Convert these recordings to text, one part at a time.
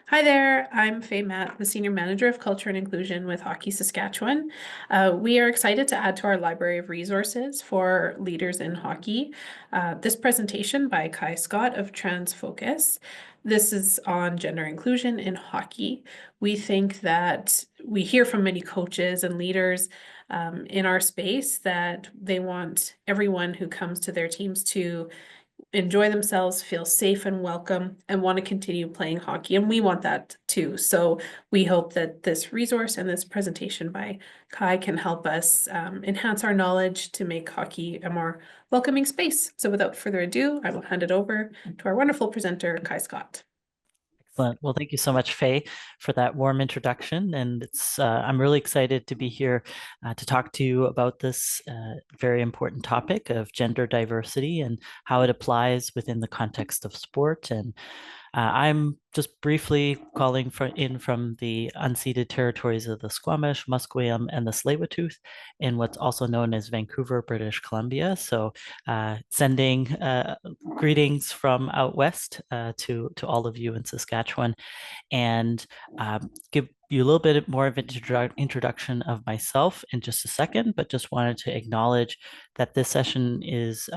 Hi there, I'm Faye Matt, the Senior Manager of Culture and Inclusion with Hockey Saskatchewan. We are excited to add to our library of resources for leaders in hockey. This presentation by Kai Scott of TransFocus. This is on gender inclusion in hockey. We think that we hear from many coaches and leaders in our space that they want everyone who comes to their teams to enjoy themselves, feel safe and welcome, and want to continue playing hockey. And we want that too. So we hope that this resource and this presentation by Kai can help us enhance our knowledge to make hockey a more welcoming space. So without further ado, I will hand it over to our wonderful presenter, Kai Scott. Excellent. Well, thank you so much, Faye, for that warm introduction. And I'm really excited to be here to talk to you about this very important topic of gender diversity and how it applies within the context of sport. And I'm just briefly calling from the unceded territories of the Squamish, Musqueam, and the Tsleil-Waututh in what's also known as Vancouver, British Columbia. So sending greetings from out west to all of you in Saskatchewan, and give you a little bit more of an introduction of myself in just a second, but just wanted to acknowledge that this session is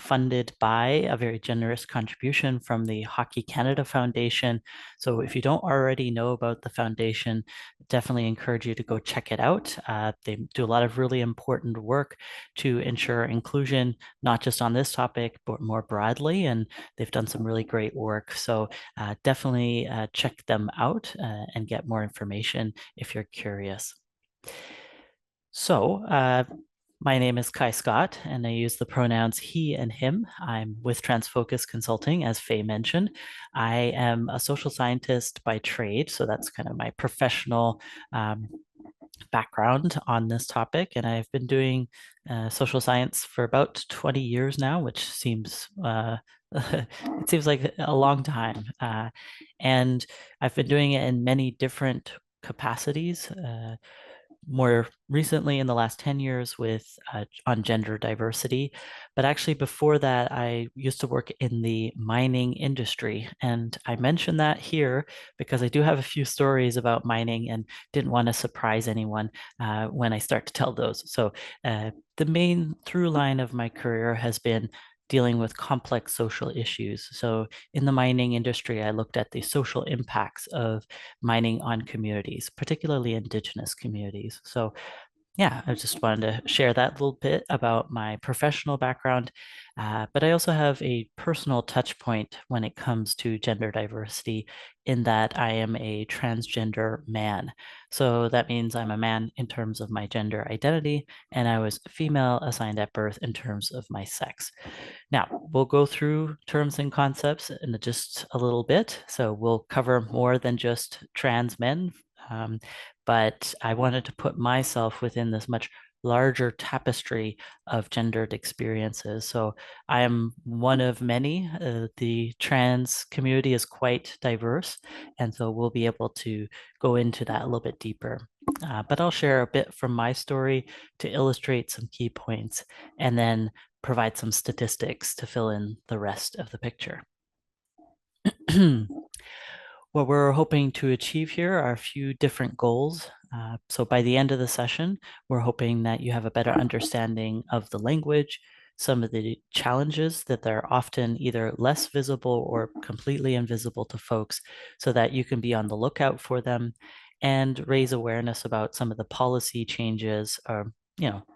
funded by a very generous contribution from the Hockey Canada Foundation. So if you don't already know about the foundation, definitely encourage you to go check it out. They do a lot of really important work to ensure inclusion, not just on this topic, but more broadly, and they've done some really great work. So definitely check them out and get more information if you're curious. So my name is Kai Scott, and I use the pronouns he and him. I'm with TransFocus Consulting, as Faye mentioned. I am a social scientist by trade, so that's kind of my professional background on this topic. And I've been doing social science for about 20 years now, which seems it seems like a long time. And I've been doing it in many different capacities. More recently in the last 10 years with on gender diversity. But actually before that, I used to work in the mining industry. And I mention that here because I do have a few stories about mining and didn't want to surprise anyone when I start to tell those. So the main through line of my career has been dealing with complex social issues. So in the mining industry, I looked at the social impacts of mining on communities, particularly Indigenous communities. So yeah, I just wanted to share that little bit about my professional background. But I also have a personal touch point when it comes to gender diversity, in that I am a transgender man. So that means I'm a man in terms of my gender identity, and I was female assigned at birth in terms of my sex. Now, we'll go through terms and concepts in just a little bit. So we'll cover more than just trans men. Um, but I wanted to put myself within this much larger tapestry of gendered experiences. So I am one of many. The trans community is quite diverse, and so we'll be able to go into that a little bit deeper. But I'll share a bit from my story to illustrate some key points, and then provide some statistics to fill in the rest of the picture. What we're hoping to achieve here are a few different goals. So by the end of the session, we're hoping that you have a better understanding of the language, some of the challenges that are often either less visible or completely invisible to folks, so that you can be on the lookout for them and raise awareness about some of the policy changes, or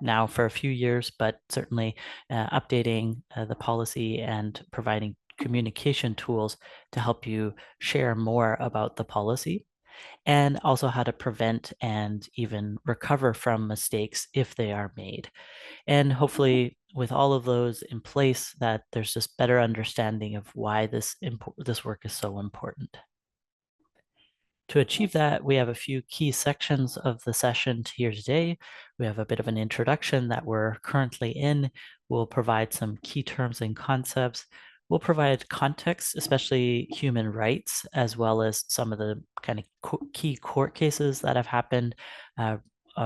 now for a few years, but certainly updating the policy and providing communication tools to help you share more about the policy, and also how to prevent and even recover from mistakes if they are made. And hopefully with all of those in place, that there's just better understanding of why this work is so important. To achieve that, we have a few key sections of the session here today. We have a bit of an introduction that we're currently in. We'll provide some key terms and concepts. We'll provide context, especially human rights, as well as some of the kind of key court cases that have happened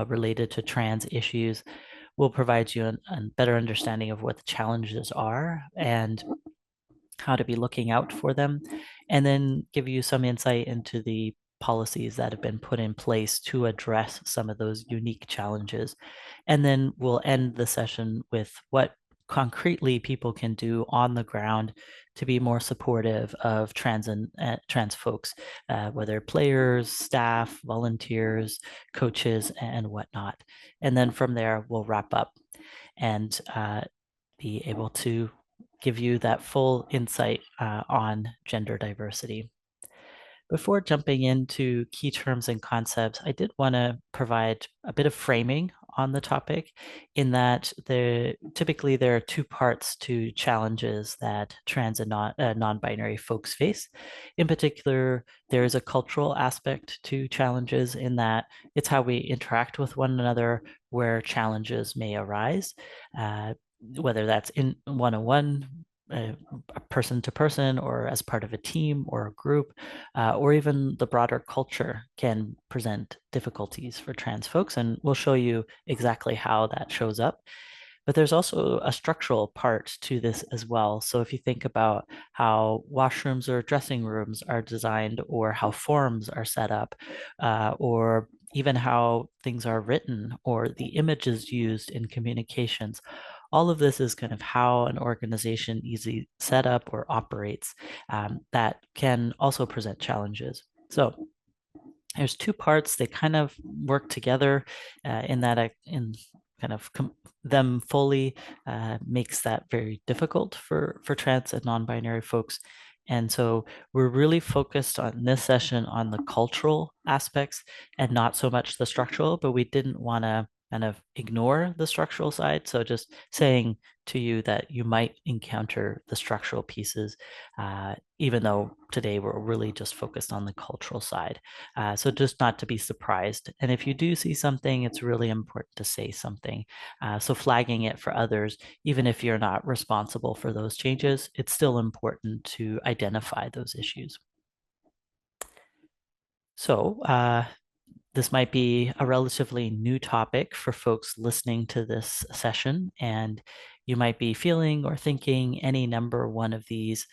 related to trans issues. We'll provide you a better understanding of what the challenges are, and how to be looking out for them, and then give you some insight into the policies that have been put in place to address some of those unique challenges. And then we'll end the session with what concretely people can do on the ground to be more supportive of trans folks, whether players, staff, volunteers, coaches, and whatnot. And then from there, we'll wrap up and be able to give you that full insight on gender diversity. Before jumping into key terms and concepts, I did want to provide a bit of framing on the topic in that typically there are two parts to challenges that trans and non-binary folks face. In particular, there is a cultural aspect to challenges in that it's how we interact with one another where challenges may arise, whether that's in one-on-one, person to person, or as part of a team or a group, or even the broader culture can present difficulties for trans folks. And we'll show you exactly how that shows up. But there's also a structural part to this as well. So if you think about how washrooms or dressing rooms are designed, or how forums are set up, or even how things are written, or the images used in communications, all of this is kind of how an organization easily set up or operates, that can also present challenges. So there's two parts. They kind of work together in that in kind of them fully makes that very difficult for trans and non-binary folks. And so we're really focused on this session on the cultural aspects and not so much the structural, but we didn't want to kind of ignore the structural side. So just saying to you that you might encounter the structural pieces, even though today we're really just focused on the cultural side. So just not to be surprised. And if you do see something, it's really important to say something. So flagging it for others, even if you're not responsible for those changes, it's still important to identify those issues. So this might be a relatively new topic for folks listening to this session, and you might be feeling or thinking any number one of these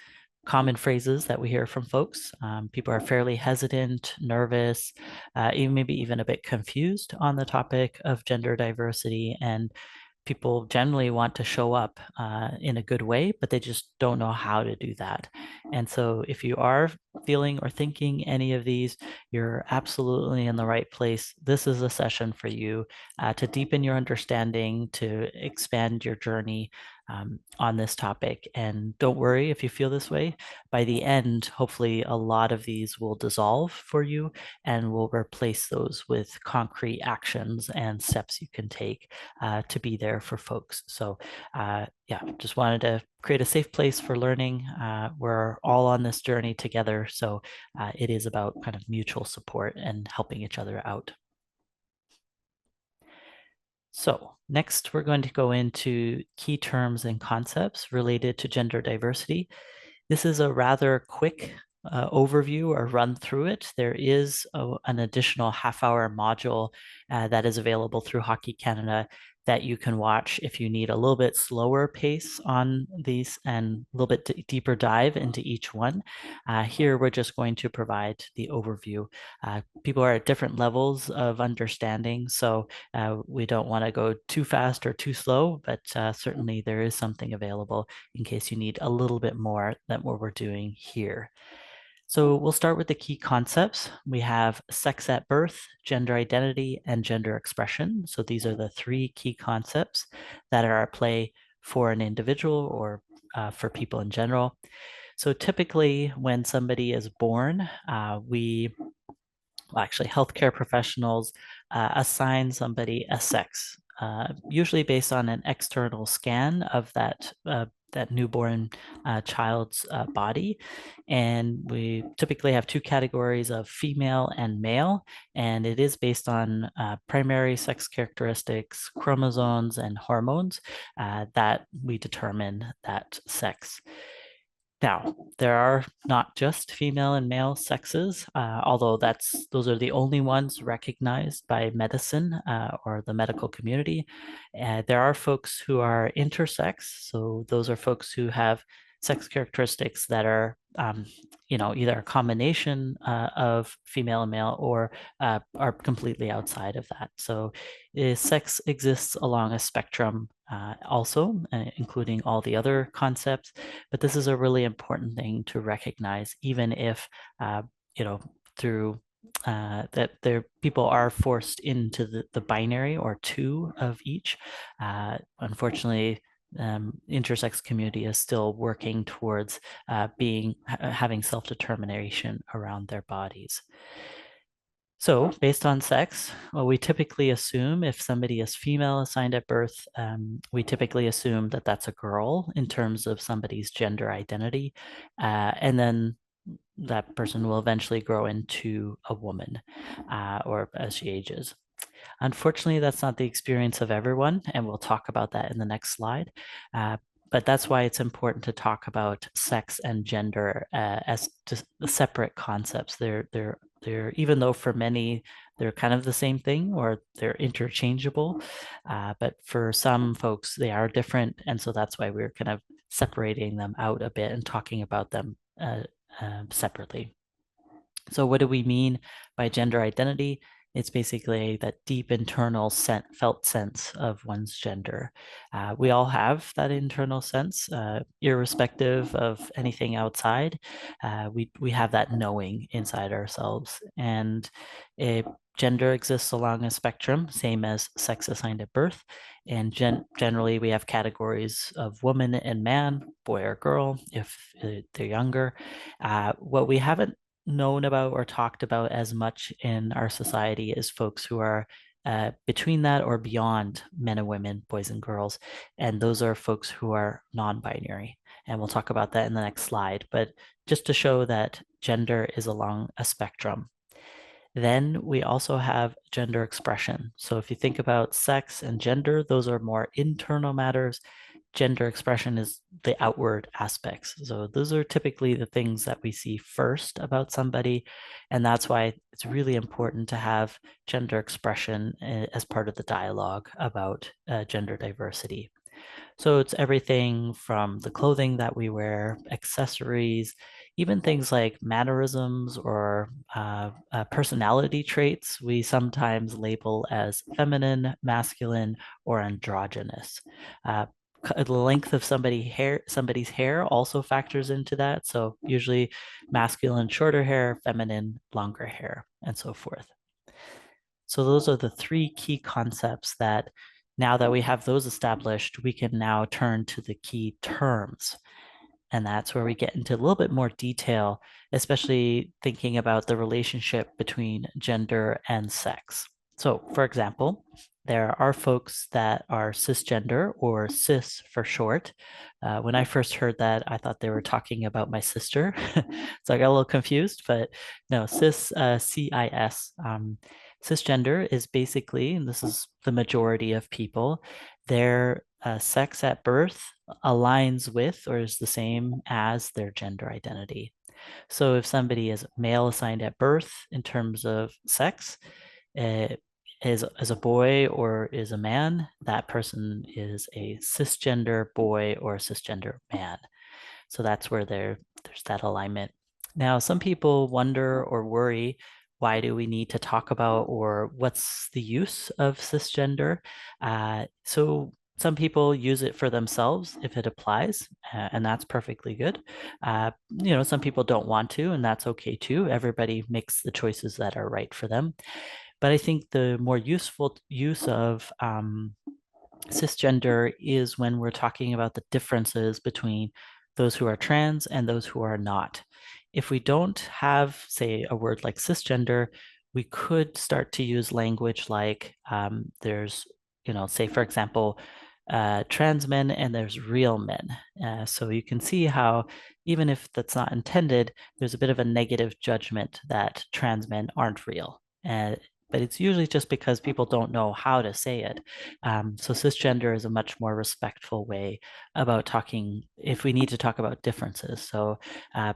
common phrases that we hear from folks. People are fairly hesitant, nervous, even maybe even a bit confused on the topic of gender diversity, and people generally want to show up in a good way, but they just don't know how to do that. And so if you are feeling or thinking any of these, you're absolutely in the right place. This is a session for you to deepen your understanding, to expand your journey on this topic. And don't worry if you feel this way. By the end, hopefully a lot of these will dissolve for you, and we'll replace those with concrete actions and steps you can take to be there for folks. So yeah, just wanted to create a safe place for learning. We're all on this journey together. So it is about kind of mutual support and helping each other out. So next, we're going to go into key terms and concepts related to gender diversity. This is a rather quick overview or run through it. There is an additional half-hour module that is available through Hockey Canada that you can watch if you need a little bit slower pace on these and a little bit deeper dive into each one. Here, we're just going to provide the overview. People are at different levels of understanding, so we don't want to go too fast or too slow, but certainly there is something available in case you need a little bit more than what we're doing here. So we'll start with the key concepts. We have sex at birth, gender identity, and gender expression. So these are the three key concepts that are at play for an individual or for people in general. So typically when somebody is born, actually healthcare professionals assign somebody a sex, usually based on an external scan of that newborn child's body. And we typically have two categories of female and male, and it is based on primary sex characteristics, chromosomes, and hormones that we determine that sex. Now, there are not just female and male sexes, although those are the only ones recognized by medicine or the medical community. There are folks who are intersex, so those are folks who have sex characteristics that are either a combination of female and male or are completely outside of that. So sex exists along a spectrum also, including all the other concepts. But this is a really important thing to recognize, even if, through that people are forced into the binary or two of each. Unfortunately, intersex community is still working towards having self-determination around their bodies. So based on sex, well, we typically assume if somebody is female assigned at birth, we typically assume that that's a girl in terms of somebody's gender identity. And then that person will eventually grow into a woman or as she ages. Unfortunately, that's not the experience of everyone, and we'll talk about that in the next slide. But that's why it's important to talk about sex and gender as just separate concepts. They're even though for many they're kind of the same thing or they're interchangeable, but for some folks they are different, and so that's why we're kind of separating them out a bit and talking about them separately. So what do we mean by gender identity? It's basically that deep internal felt sense of one's gender. We all have that internal sense, irrespective of anything outside. We have that knowing inside ourselves, and gender exists along a spectrum, same as sex assigned at birth. And generally, we have categories of woman and man, boy or girl, if they're younger. What we haven't known about or talked about as much in our society is folks who are between that or beyond men and women, boys and girls. And those are folks who are non-binary. And we'll talk about that in the next slide. But just to show that gender is along a spectrum. Then we also have gender expression. So if you think about sex and gender, those are more internal matters. Gender expression is the outward aspects. So those are typically the things that we see first about somebody. And that's why it's really important to have gender expression as part of the dialogue about gender diversity. So it's everything from the clothing that we wear, accessories, even things like mannerisms or personality traits we sometimes label as feminine, masculine, or androgynous. The length of somebody's hair also factors into that. So usually masculine, shorter hair, feminine, longer hair, and so forth. So those are the three key concepts that now that we have those established, we can now turn to the key terms. And that's where we get into a little bit more detail, especially thinking about the relationship between gender and sex. So, for example, there are folks that are cisgender or cis for short. When I first heard that, I thought they were talking about my sister. So I got a little confused, but no, cis, CIS. Cisgender is basically, and this is the majority of people, their sex at birth aligns with or is the same as their gender identity. So if somebody is male assigned at birth in terms of sex, is a boy or is a man, that person is a cisgender boy or a cisgender man. So that's where there's that alignment. Now, some people wonder or worry, why do we need to talk about or what's the use of cisgender? So some people use it for themselves if it applies, and that's perfectly good. Some people don't want to, and that's okay too. Everybody makes the choices that are right for them. But I think the more useful use of cisgender is when we're talking about the differences between those who are trans and those who are not. If we don't have, say, a word like cisgender, we could start to use language like there's, say, for example, trans men and there's real men. So you can see how, even if that's not intended, there's a bit of a negative judgment that trans men aren't real. but it's usually just because people don't know how to say it. So cisgender is a much more respectful way about talking if we need to talk about differences. So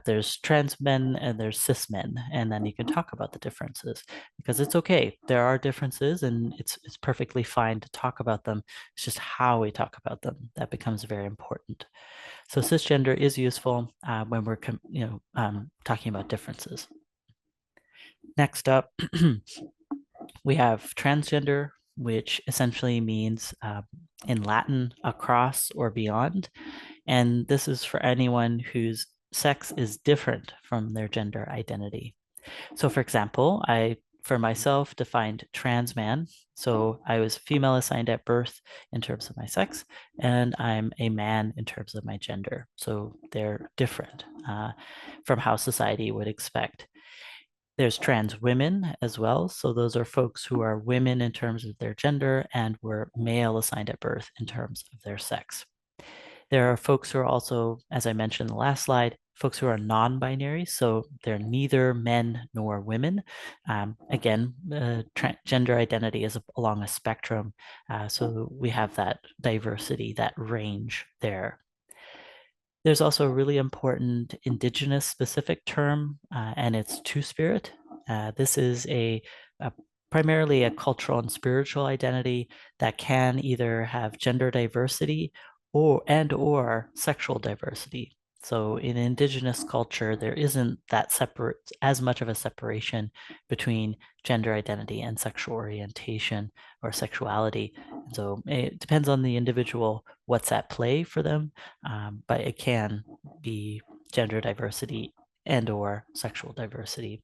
there's trans men and there's cis men, and then you can talk about the differences because it's okay. There are differences, and it's perfectly fine to talk about them. It's just how we talk about them that becomes very important. So cisgender is useful when we're talking about differences. Next up, we have transgender, which essentially means in Latin across or beyond. And this is for anyone whose sex is different from their gender identity. So for example, I, for myself, defined trans man. So I was female assigned at birth in terms of my sex, and I'm a man in terms of my gender. So they're different from how society would expect. There's trans women as well. So those are folks who are women in terms of their gender and were male assigned at birth in terms of their sex. There are folks who are also, as I mentioned in the last slide, folks who are non-binary, so they're neither men nor women. Again, gender identity is along a spectrum, so we have that diversity, that range there. There's also a really important Indigenous specific term, and it's Two-Spirit. This is primarily a cultural and spiritual identity that can either have gender diversity or sexual diversity. So in Indigenous culture, there isn't that separate as much of a separation between gender identity and sexual orientation or sexuality. And so it depends on the individual what's at play for them, but it can be gender diversity and or sexual diversity.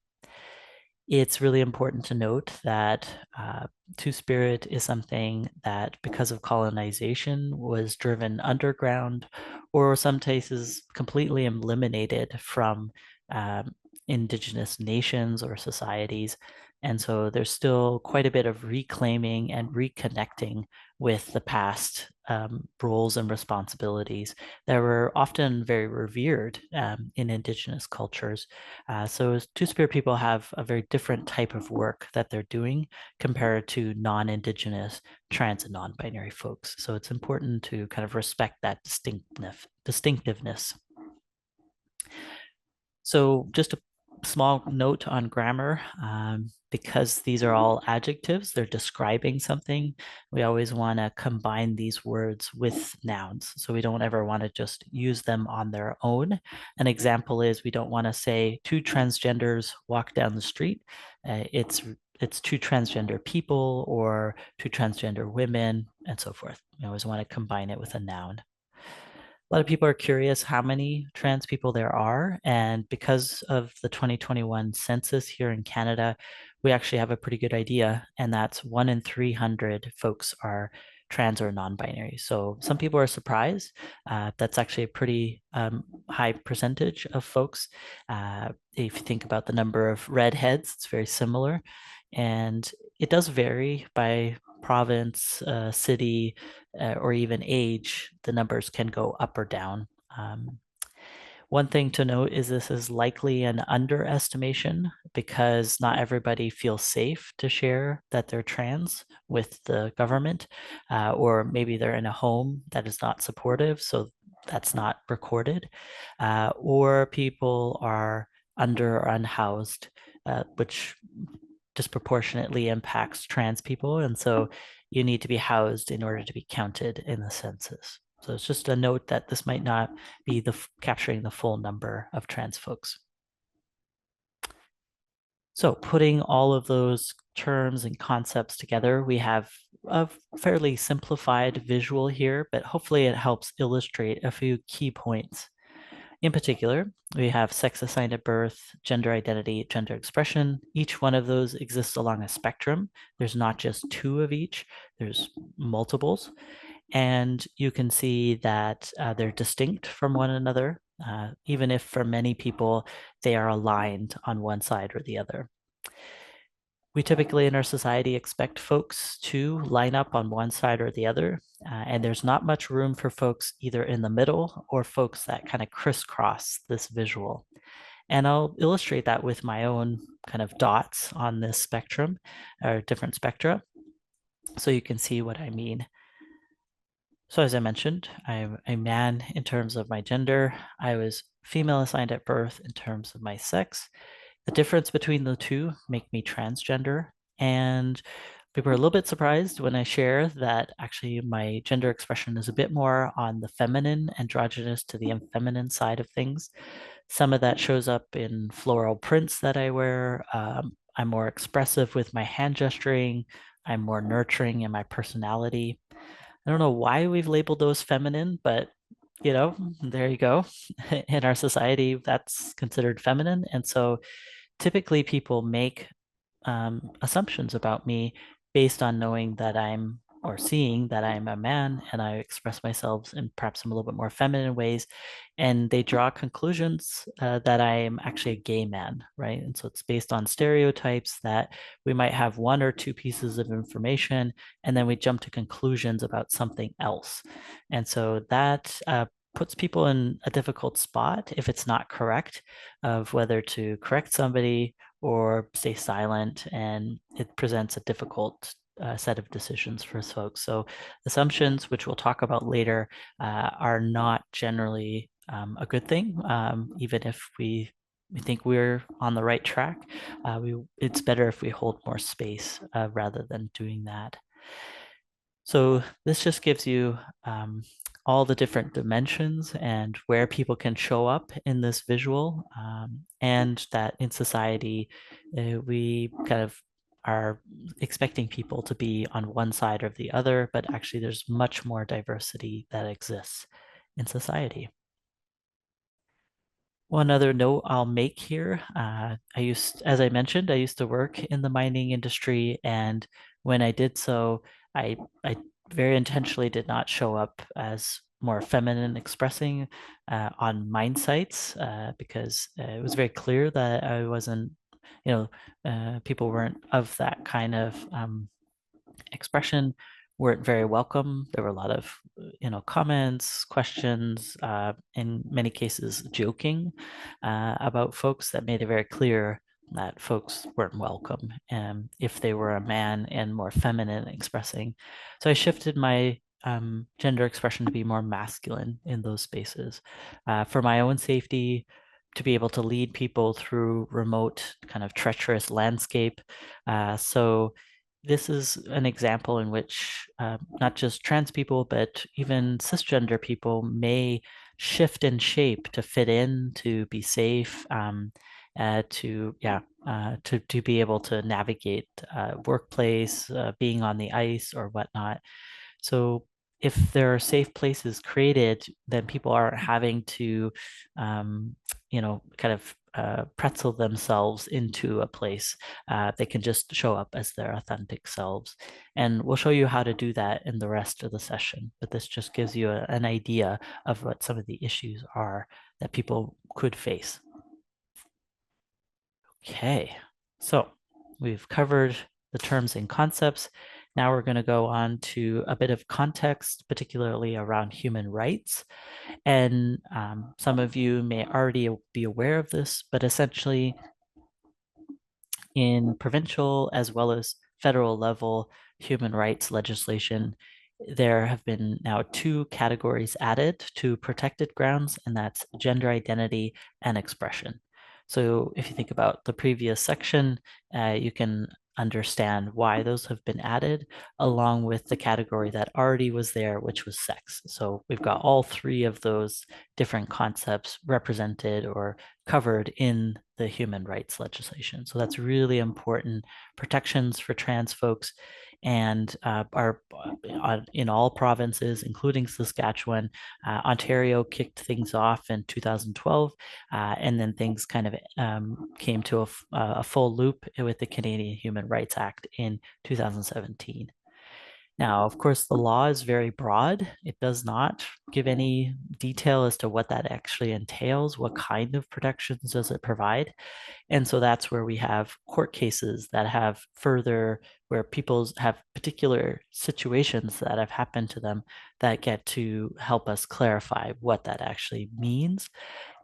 It's really important to note that Two-Spirit is something that, because of colonization, was driven underground or some cases completely eliminated from Indigenous nations or societies. And so there's still quite a bit of reclaiming and reconnecting with the past roles and responsibilities that were often very revered in Indigenous cultures. So Two-Spirit people have a very different type of work that they're doing compared to non-Indigenous, trans and non-binary folks. So it's important to kind of respect that distinctiveness. So just a small note on grammar, because these are all adjectives, they're describing something. We always want to combine these words with nouns. So we don't ever want to just use them on their own. An example is we don't want to say two transgenders walk down the street. It's two transgender people or two transgender women and so forth. We always want to combine it with a noun. A lot of people are curious how many trans people there are. And because of the 2021 census here in Canada, we actually have a pretty good idea. And that's 1 in 300 folks are trans or non-binary. So some people are surprised. That's actually a pretty high percentage of folks. If you think about the number of redheads, it's very similar. And it does vary by province, city, or even age. The numbers can go up or down. One thing to note is this is likely an underestimation because not everybody feels safe to share that they're trans with the government, or maybe they're in a home that is not supportive, so that's not recorded, or people are under or unhoused, which disproportionately impacts trans people. And so you need to be housed in order to be counted in the census. So it's just a note that this might not be capturing the full number of trans folks. So putting all of those terms and concepts together, we have a fairly simplified visual here, but hopefully it helps illustrate a few key points. In particular, we have sex assigned at birth, gender identity, gender expression. Each one of those exists along a spectrum. There's not just two of each, there's multiples. And you can see that they're distinct from one another, even if for many people they are aligned on one side or the other. We typically in our society expect folks to line up on one side or the other, and there's not much room for folks either in the middle or folks that kind of crisscross this visual. And I'll illustrate that with my own kind of dots on this spectrum, or different spectra, so you can see what I mean. So as I mentioned, I'm a man in terms of my gender. I was female assigned at birth in terms of my sex. The difference between the two make me transgender. And people are a little bit surprised when I share that actually my gender expression is a bit more on the feminine, androgynous to the feminine side of things. Some of that shows up in floral prints that I wear. I'm more expressive with my hand gesturing. I'm more nurturing in my personality. I don't know why we've labeled those feminine, but there you go. In our society, that's considered feminine. And so typically people make assumptions about me based on knowing that I'm or seeing that I'm a man and I express myself in perhaps some a little bit more feminine ways. And they draw conclusions that I'm actually a gay man, right? And so it's based on stereotypes that we might have one or two pieces of information and then we jump to conclusions about something else. And so that puts people in a difficult spot if it's not correct, of whether to correct somebody or stay silent, and it presents a difficult set of decisions for folks. So assumptions, which we'll talk about later, are not generally a good thing, even if we think we're on the right track. It's better if we hold more space rather than doing that. So this just gives you all the different dimensions and where people can show up in this visual, and that in society, we kind of are expecting people to be on one side or the other, but actually there's much more diversity that exists in society. One other note I'll make here, as I mentioned, I used to work in the mining industry, and when I did so, I very intentionally did not show up as more feminine expressing on mine sites because it was very clear that I wasn't, people weren't of that kind of expression, weren't very welcome. There were a lot of, comments, questions, in many cases joking about folks that made it very clear that folks weren't welcome if they were a man and more feminine expressing. So I shifted my gender expression to be more masculine in those spaces for my own safety, to be able to lead people through remote, kind of treacherous landscape. So this is an example in which not just trans people, but even cisgender people may shift in shape to fit in, to be safe, to be able to navigate workplace, being on the ice or whatnot. So if there are safe places created, then people aren't having to, kind of pretzel themselves into a place. They can just show up as their authentic selves. And we'll show you how to do that in the rest of the session. But this just gives you an idea of what some of the issues are that people could face. Okay, so we've covered the terms and concepts. Now we're going to go on to a bit of context, particularly around human rights. And some of you may already be aware of this, but essentially in provincial as well as federal level human rights legislation, there have been now two categories added to protected grounds, and that's gender identity and expression. So if you think about the previous section, you can understand why those have been added, along with the category that already was there, which was sex. So we've got all three of those different concepts represented or covered in the human rights legislation. So that's really important protections for trans folks, and are in all provinces, including Saskatchewan. Ontario kicked things off in 2012, and then things kind of came to a full loop with the Canadian Human Rights Act in 2017. Now, of course, the law is very broad. It does not give any detail as to what that actually entails. What kind of protections does it provide? And so that's where we have court cases that have further, where people have particular situations that have happened to them that get to help us clarify what that actually means.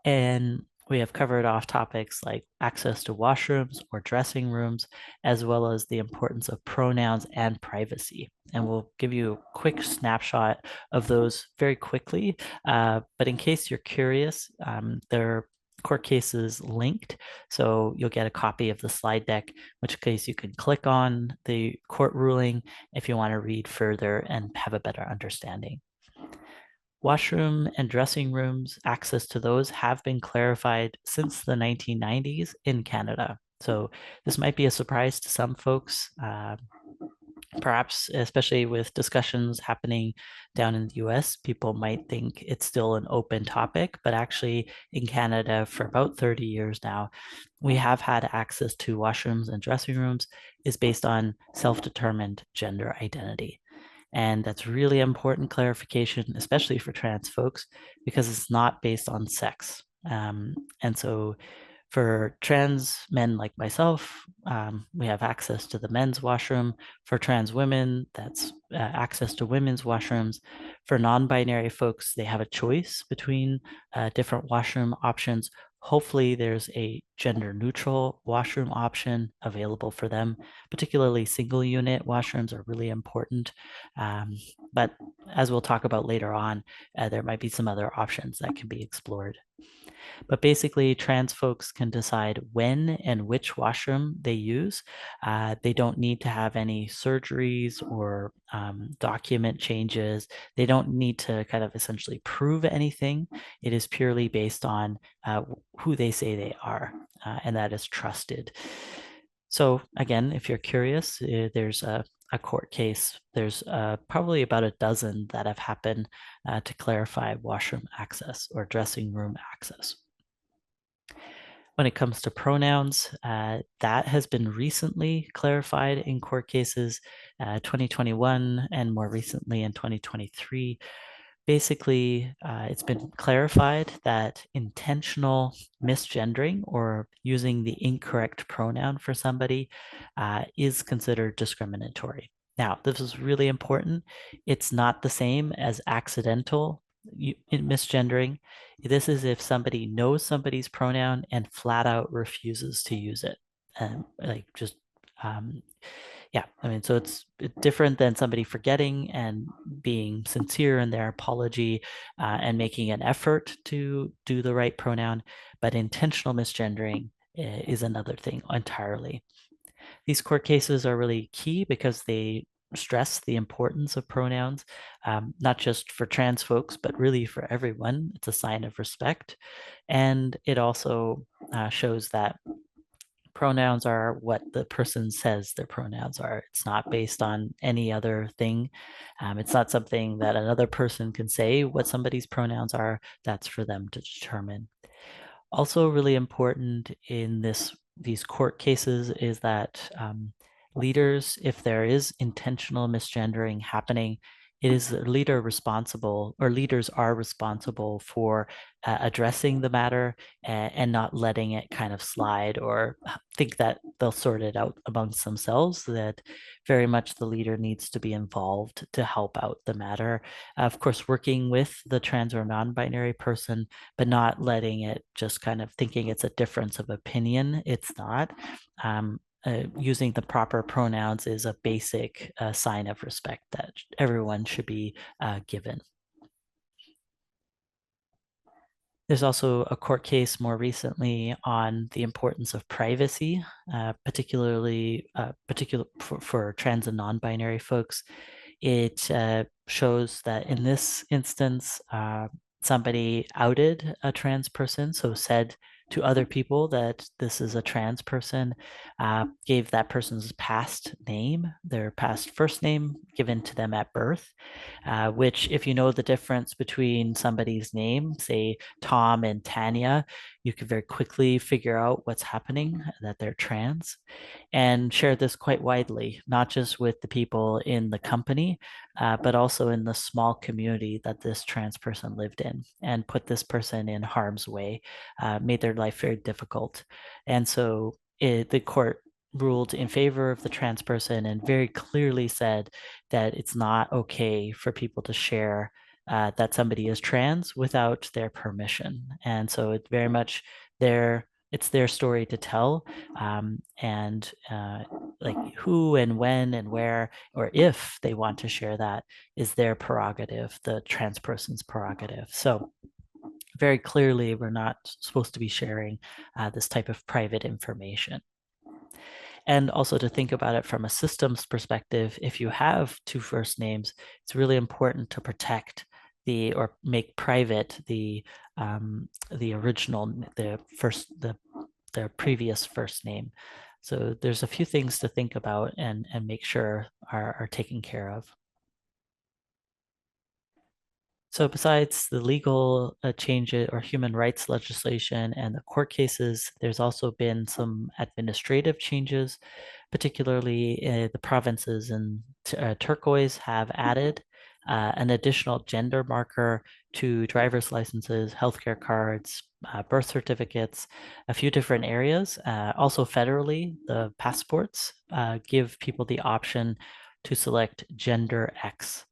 And We have covered off topics like access to washrooms or dressing rooms, as well as the importance of pronouns and privacy. And we'll give you a quick snapshot of those very quickly. But in case you're curious, there are court cases linked. So you'll get a copy of the slide deck, which case you can click on the court ruling if you want to read further and have a better understanding. Washroom and dressing rooms, access to those have been clarified since the 1990s in Canada. So this might be a surprise to some folks, perhaps especially with discussions happening down in the US, people might think it's still an open topic, but actually in Canada for about 30 years now, we have had access to washrooms and dressing rooms is based on self-determined gender identity. And that's really important clarification, especially for trans folks, because it's not based on sex. And so for trans men like myself, we have access to the men's washroom. For trans women, that's access to women's washrooms. For non-binary folks, they have a choice between different washroom options. Hopefully there's a gender neutral washroom option available for them. Particularly single unit washrooms are really important. But as we'll talk about later on, there might be some other options that can be explored. But basically, trans folks can decide when and which washroom they use. They don't need to have any surgeries or document changes. They don't need to kind of essentially prove anything. It is purely based on who they say they are, and that is trusted. So again, if you're curious, there's a court case. There's probably about a dozen that have happened to clarify washroom access or dressing room access. When it comes to pronouns, that has been recently clarified in court cases, 2021 and more recently in 2023. Basically, it's been clarified that intentional misgendering or using the incorrect pronoun for somebody is considered discriminatory. Now, this is really important. It's not the same as accidental misgendering. This is if somebody knows somebody's pronoun and flat out refuses to use it. And like just yeah, I mean, so it's different than somebody forgetting and being sincere in their apology and making an effort to do the right pronoun, but intentional misgendering is another thing entirely. These court cases are really key because they stress the importance of pronouns, not just for trans folks, but really for everyone. It's a sign of respect. And it also shows that pronouns are what the person says their pronouns are. It's not based on any other thing. It's not something that another person can say what somebody's pronouns are. That's for them to determine. Also really important in these court cases is that leaders, if there is intentional misgendering happening, it is the leader responsible, or leaders are responsible for addressing the matter and not letting it kind of slide or think that they'll sort it out amongst themselves. That very much the leader needs to be involved to help out the matter. Of course, working with the trans or non-binary person, but not letting it just kind of thinking it's a difference of opinion. It's not. Using the proper pronouns is a basic sign of respect that everyone should be given. There's also a court case more recently on the importance of privacy, particularly for trans and non-binary folks. It shows that in this instance, somebody outed a trans person, so said to other people that this is a trans person, gave that person's past name, their past first name given to them at birth, which if you know the difference between somebody's name, say Tom and Tanya, you can very quickly figure out what's happening, that they're trans, and share this quite widely, not just with the people in the company, but also in the small community that this trans person lived in, and put this person in harm's way, made their life very difficult. And so the court ruled in favor of the trans person and very clearly said that it's not okay for people to share that somebody is trans without their permission. And so it's very much it's their story to tell, and like who and when and where or if they want to share that is their prerogative, the trans person's prerogative. So very clearly, we're not supposed to be sharing this type of private information. And also to think about it from a systems perspective, if you have two first names, it's really important to protect or make private the original, the previous first name. So there's a few things to think about and make sure are taken care of. So besides the legal changes or human rights legislation and the court cases, there's also been some administrative changes, particularly the provinces in turquoise have added an additional gender marker to driver's licenses, healthcare cards, birth certificates, a few different areas. Also federally, the passports give people the option to select gender X.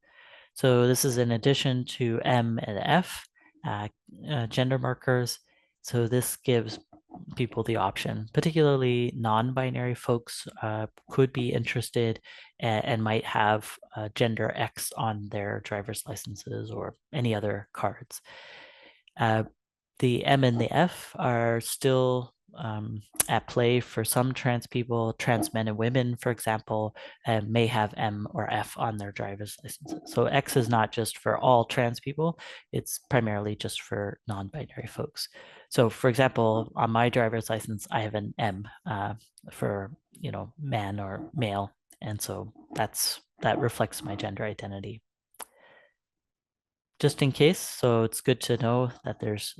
So this is in addition to M and F gender markers. So this gives people the option, particularly non-binary folks could be interested and might have gender X on their driver's licenses or any other cards. The M and the F are still at play for some trans people. Trans men and women, for example, may have M or F on their driver's licenses. So X is not just for all trans people, it's primarily just for non-binary folks. So for example, on my driver's license, I have an M for, man or male. And so that reflects my gender identity. Just in case, so it's good to know that there's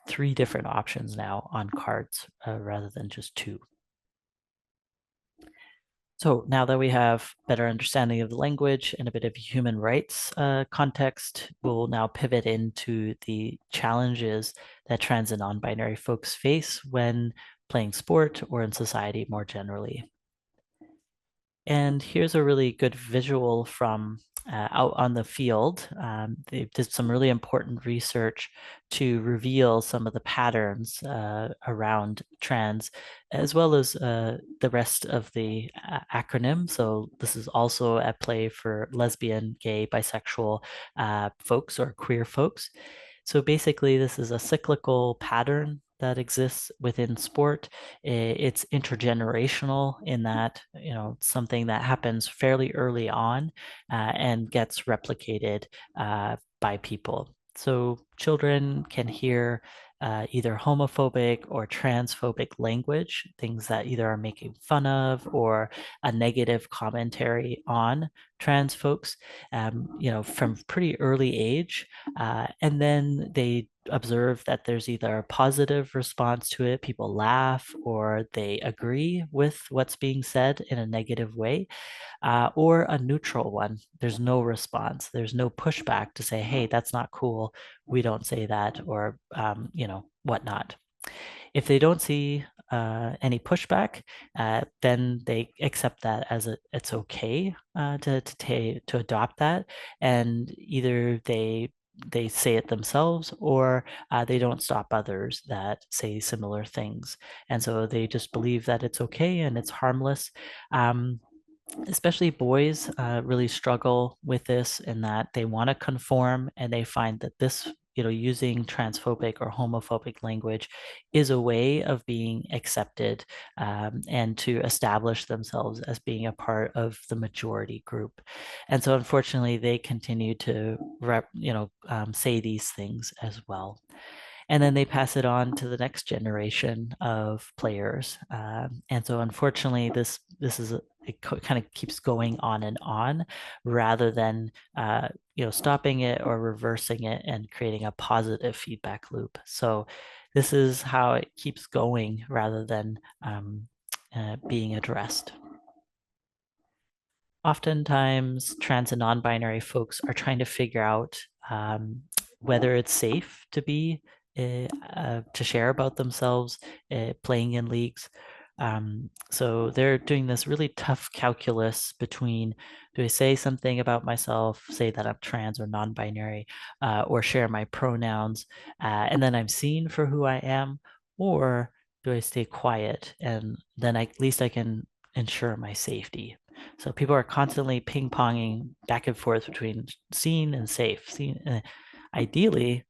3 different options now on cards rather than just 2. So now that we have better understanding of the language and a bit of human rights context, we'll now pivot into the challenges that trans and non-binary folks face when playing sport or in society more generally. And here's a really good visual from out on the field. They did some really important research to reveal some of the patterns around trans, as well as the rest of the acronym. So this is also at play for lesbian, gay, bisexual folks or queer folks. So basically, this is a cyclical pattern that exists within sport. It's intergenerational in that, something that happens fairly early on and gets replicated by people. So children can hear either homophobic or transphobic language, things that either are making fun of or a negative commentary on trans folks, from pretty early age. And then they observe that there's either a positive response to it, people laugh, or they agree with what's being said in a negative way, or a neutral one. There's no response. There's no pushback to say, hey, that's not cool. We don't say that, or, whatnot. If they don't see any pushback, then they accept that as it's okay to adopt that, and either they say it themselves or they don't stop others that say similar things, and so they just believe that it's okay and it's harmless. Especially boys really struggle with this in that they want to conform and they find that this, using transphobic or homophobic language is a way of being accepted and to establish themselves as being a part of the majority group. And so unfortunately, they continue to say these things as well. And then they pass it on to the next generation of players. And so unfortunately, this is it kind of keeps going on and on rather than stopping it or reversing it and creating a positive feedback loop. So this is how it keeps going rather than being addressed. Oftentimes, trans and non-binary folks are trying to figure out whether it's safe to be to share about themselves playing in leagues, So they're doing this really tough calculus between, do I say something about myself, say that I'm trans or non-binary, or share my pronouns, and then I'm seen for who I am, or do I stay quiet and then at least I can ensure my safety? So people are constantly ping-ponging back and forth between seen and safe. Ideally,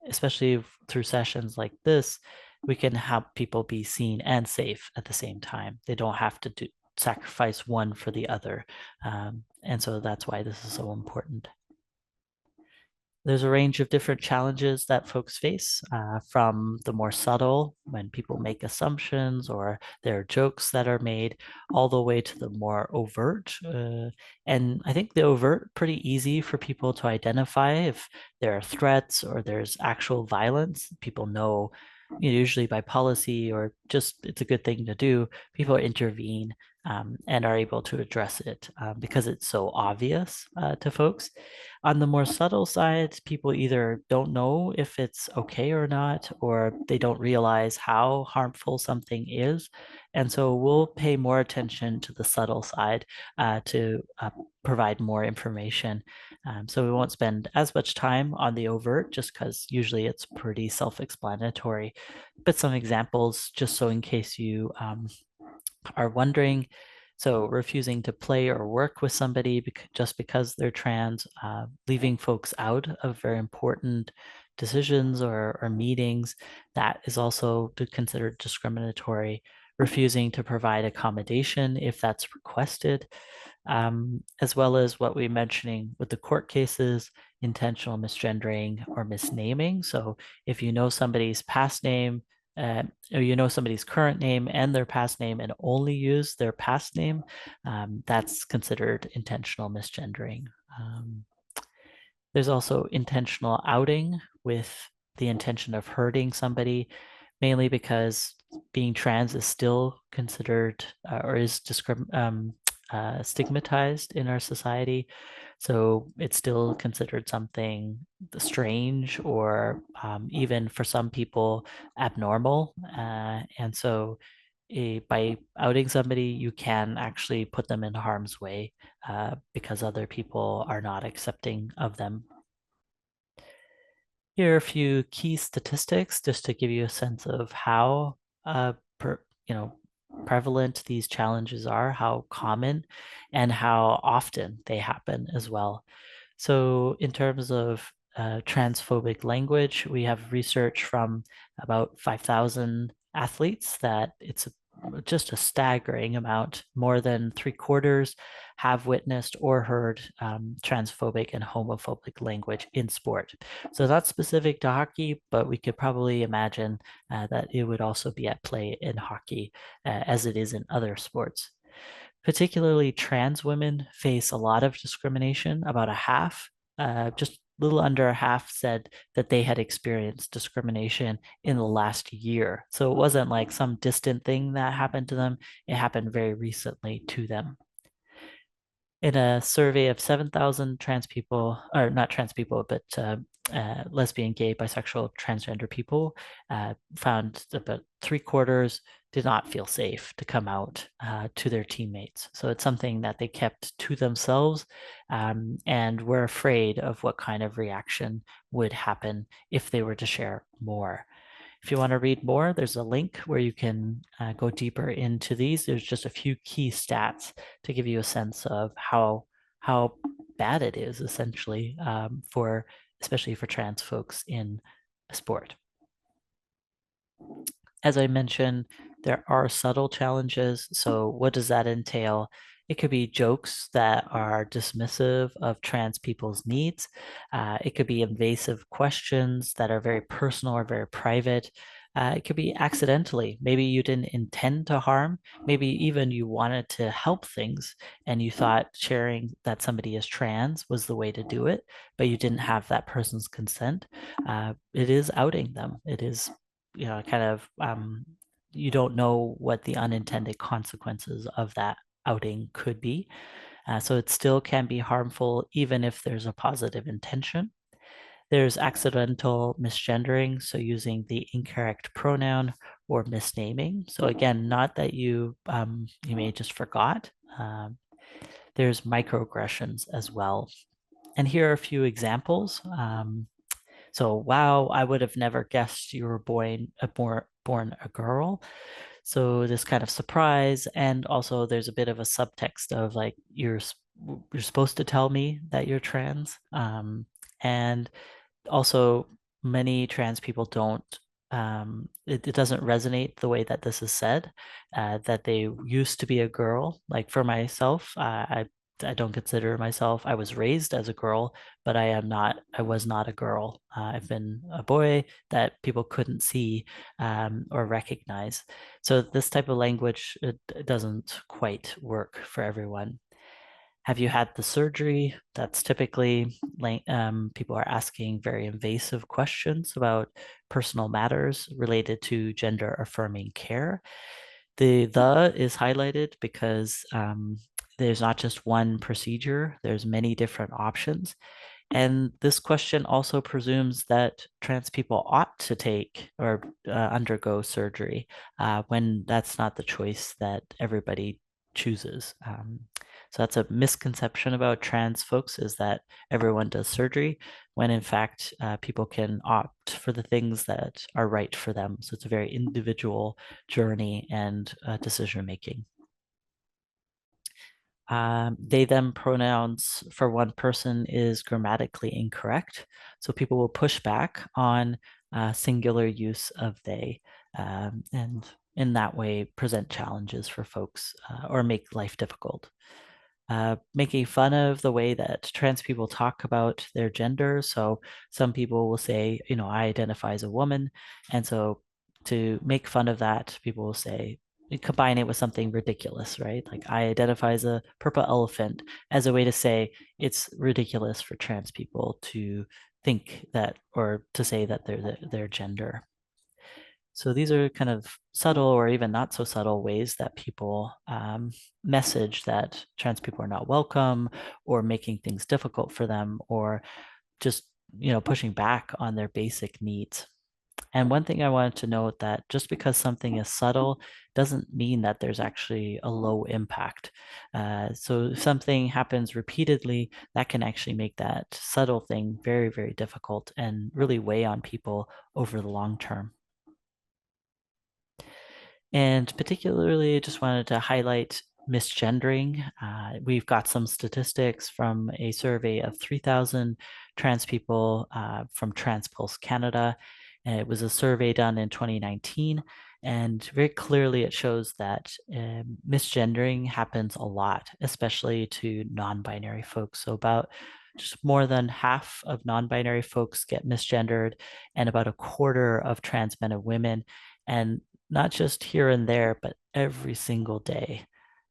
especially through sessions like this, we can help people be seen and safe at the same time. They don't have to sacrifice one for the other. And so that's why this is so important. There's a range of different challenges that folks face, from the more subtle, when people make assumptions or there are jokes that are made, all the way to the more overt. And I think the overt, pretty easy for people to identify if there are threats or there's actual violence. People know, usually by policy or just it's a good thing to do, people intervene, and are able to address it, because it's so obvious to folks. On the more subtle side, people either don't know if it's okay or not, or they don't realize how harmful something is. And so we'll pay more attention to the subtle side, to provide more information. So we won't spend as much time on the overt just because usually it's pretty self-explanatory. But some examples, just so in case you are wondering. So refusing to play or work with somebody just because they're trans, leaving folks out of very important decisions or meetings, that is also considered discriminatory. Refusing to provide accommodation if that's requested, as well as what we're mentioning with the court cases, intentional misgendering or misnaming. So if you know somebody's past name, or you know somebody's current name and their past name and only use their past name, that's considered intentional misgendering. There's also intentional outing with the intention of hurting somebody, mainly because being trans is still considered, or is stigmatized in our society. So it's still considered something strange or, even for some people, abnormal. And so by outing somebody, you can actually put them in harm's way, because other people are not accepting of them. Here are a few key statistics just to give you a sense of how prevalent these challenges are, how common, and how often they happen as well. So in terms of transphobic language, we have research from about 5,000 athletes that it's just a staggering amount. More than 3/4 have witnessed or heard transphobic and homophobic language in sport. So that's specific to hockey, but we could probably imagine that it would also be at play in hockey, as it is in other sports. Particularly trans women face a lot of discrimination. About a half, just a little under a half, said that they had experienced discrimination in the last year. So it wasn't like some distant thing that happened to them. It happened very recently to them. In a survey of 7,000 trans people, or not trans people, but lesbian, gay, bisexual, transgender people, found about 3/4 did not feel safe to come out to their teammates. So it's something that they kept to themselves, and were afraid of what kind of reaction would happen if they were to share more. If you want to read more, there's a link where you can go deeper into these. There's just a few key stats to give you a sense of how bad it is, essentially, for especially for trans folks in sport. As I mentioned, there are subtle challenges. So what does that entail? It could be jokes that are dismissive of trans people's needs. It could be invasive questions that are very personal or very private. It could be accidentally. Maybe you didn't intend to harm. Maybe even you wanted to help things and you thought sharing that somebody is trans was the way to do it, but you didn't have that person's consent. It is outing them. It is, kind of, you don't know what the unintended consequences of that outing could be. So it still can be harmful even if there's a positive intention. There's accidental misgendering, so using the incorrect pronoun or misnaming. So again, not that you may just forgot. There's microaggressions as well. And here are a few examples. So, wow, I would have never guessed you were born a girl. So this kind of surprise, and also there's a bit of a subtext of like you're supposed to tell me that you're trans, and also many trans people don't. It doesn't resonate the way that this is said, that they used to be a girl. Like for myself, I don't consider myself. I was raised as a girl, but I am not. I was not a girl. I've been a boy that people couldn't see or recognize. So this type of language it doesn't quite work for everyone. Have you had the surgery? That's typically people are asking very invasive questions about personal matters related to gender affirming care. The is highlighted because there's not just one procedure, there's many different options. And this question also presumes that trans people ought to take or undergo surgery when that's not the choice that everybody chooses. So that's a misconception about trans folks, is that everyone does surgery, when in fact people can opt for the things that are right for them. So it's a very individual journey and decision making. They them pronouns for one person is grammatically incorrect. So people will push back on singular use of they, and in that way present challenges for folks or make life difficult. Making fun of the way that trans people talk about their gender. So some people will say, I identify as a woman. And so to make fun of that, people will say, combine it with something ridiculous, right? Like I identify as a purple elephant, as a way to say it's ridiculous for trans people to think that or to say that they're their gender. So these are kind of subtle or even not so subtle ways that people message that trans people are not welcome, or making things difficult for them, or just pushing back on their basic needs. And one thing I wanted to note, that just because something is subtle doesn't mean that there's actually a low impact. So if something happens repeatedly, that can actually make that subtle thing very, very difficult and really weigh on people over the long term. And particularly, just wanted to highlight misgendering. We've got some statistics from a survey of 3,000 trans people from TransPulse Canada. And it was a survey done in 2019. And very clearly, it shows that misgendering happens a lot, especially to non binary folks. So, about just more than half of non binary folks get misgendered, and about a quarter of trans men and women. And not just here and there, but every single day.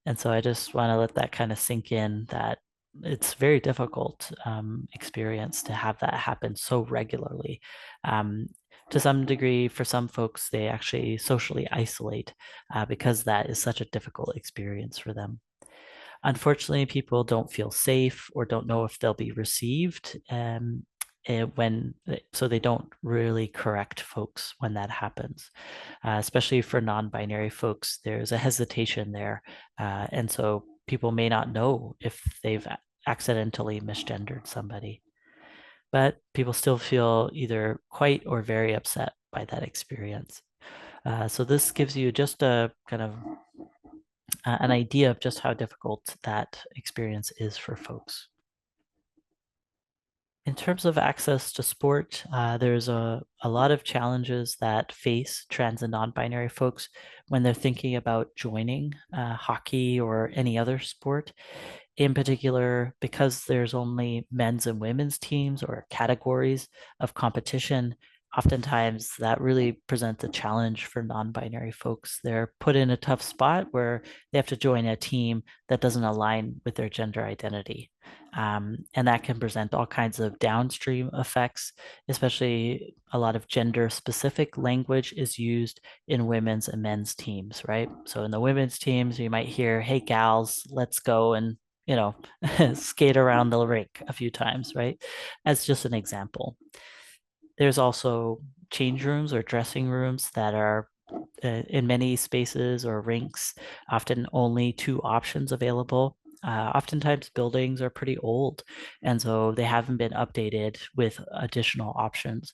And so I just want to let that kind of sink in, that it's very difficult experience to have that happen so regularly. To some degree, for some folks, they actually socially isolate because that is such a difficult experience for them. Unfortunately, people don't feel safe or don't know if they'll be received so they don't really correct folks when that happens. Especially for non-binary folks, there's a hesitation there. And so people may not know if they've accidentally misgendered somebody. But people still feel either quite or very upset by that experience. So this gives you just a kind of an idea of just how difficult that experience is for folks. In terms of access to sport, there's a lot of challenges that face trans and non-binary folks when they're thinking about joining hockey or any other sport. In particular, because there's only men's and women's teams or categories of competition, oftentimes that really presents a challenge for non-binary folks. They're put in a tough spot where they have to join a team that doesn't align with their gender identity. And that can present all kinds of downstream effects, especially a lot of gender specific language is used in women's and men's teams, right? So in the women's teams, you might hear, hey, gals, let's go and skate around the rink a few times, right? As just an example. There's also change rooms or dressing rooms that are in many spaces or rinks, often only two options available. Oftentimes buildings are pretty old, and so they haven't been updated with additional options.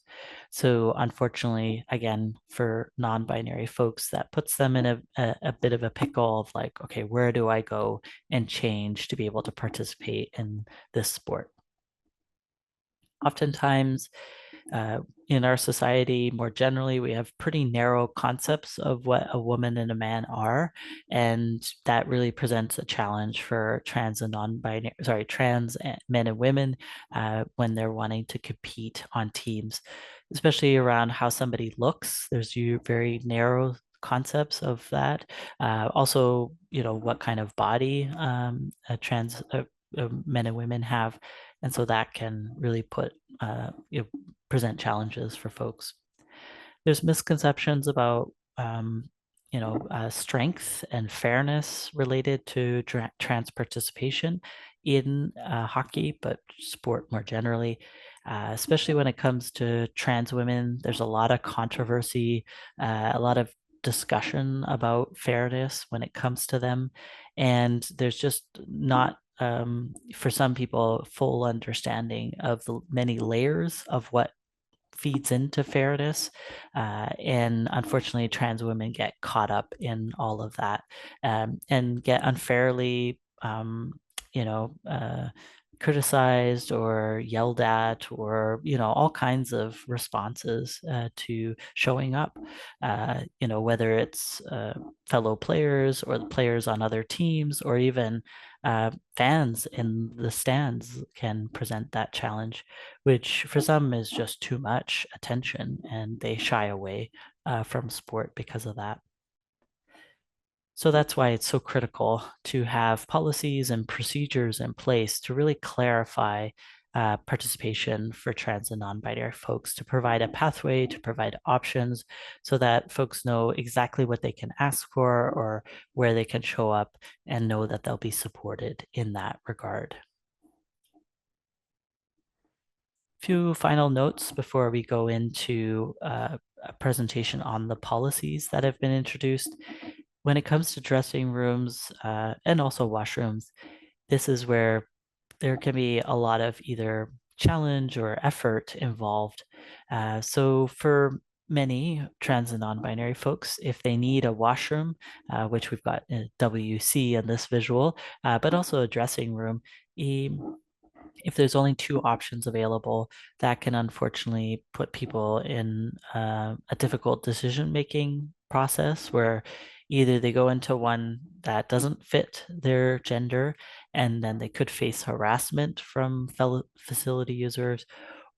So unfortunately, again, for non-binary folks, that puts them in a bit of a pickle of like, okay, where do I go and change to be able to participate in this sport? Oftentimes, in our society, more generally, we have pretty narrow concepts of what a woman and a man are, and that really presents a challenge for trans and non-binary, sorry, men and women when they're wanting to compete on teams, especially around how somebody looks. There's very narrow concepts of that. Also, what kind of body trans men and women have, and so that can really present challenges for folks. There's misconceptions about strength and fairness related to trans participation in hockey, but sport more generally. Especially when it comes to trans women, there's a lot of controversy, a lot of discussion about fairness when it comes to them, and there's just not for some people full understanding of the many layers of what feeds into fairness. And unfortunately, trans women get caught up in all of that and get unfairly, you know, uh, criticized or yelled at, or all kinds of responses to showing up, whether it's fellow players or the players on other teams, or even fans in the stands can present that challenge, which for some is just too much attention, and they shy away from sport because of that. So that's why it's so critical to have policies and procedures in place to really clarify participation for trans and non-binary folks, to provide a pathway, to provide options, so that folks know exactly what they can ask for or where they can show up and know that they'll be supported in that regard. Few final notes before we go into a presentation on the policies that have been introduced. When it comes to dressing rooms and also washrooms, this is where there can be a lot of either challenge or effort involved. So for many trans and non-binary folks, if they need a washroom, which we've got a WC in this visual, but also a dressing room, if there's only two options available, that can unfortunately put people in a difficult decision-making process where either they go into one that doesn't fit their gender, and then they could face harassment from fellow facility users,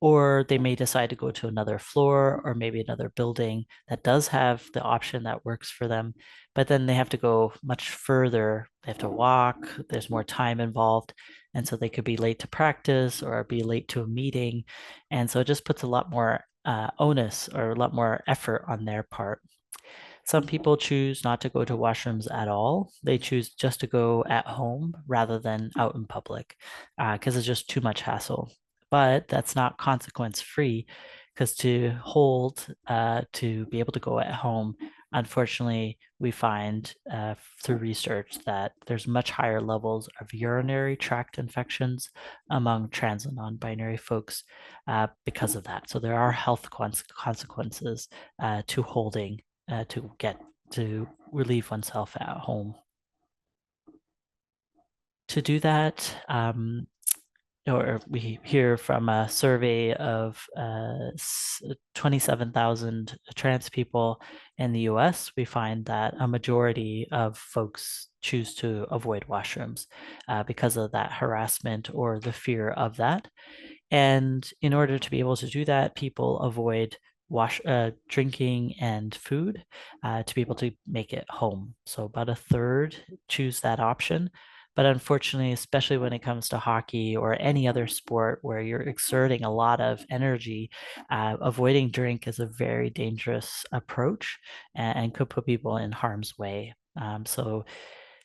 or they may decide to go to another floor or maybe another building that does have the option that works for them, but then they have to go much further. They have to walk, there's more time involved, and so they could be late to practice or be late to a meeting, and so it just puts a lot more onus or a lot more effort on their part. Some people choose not to go to washrooms at all. They choose just to go at home rather than out in public because it's just too much hassle. But that's not consequence free, because to be able to go at home, unfortunately, we find through research that there's much higher levels of urinary tract infections among trans and non-binary folks because of that. So there are health consequences to holding to get to relieve oneself at home. To do that, or we hear from a survey of 27,000 trans people in the US, we find that a majority of folks choose to avoid washrooms because of that harassment or the fear of that. And in order to be able to do that, people avoid drinking and food to be able to make it home. So about a third choose that option. But unfortunately, especially when it comes to hockey or any other sport where you're exerting a lot of energy, avoiding drink is a very dangerous approach and could put people in harm's way. So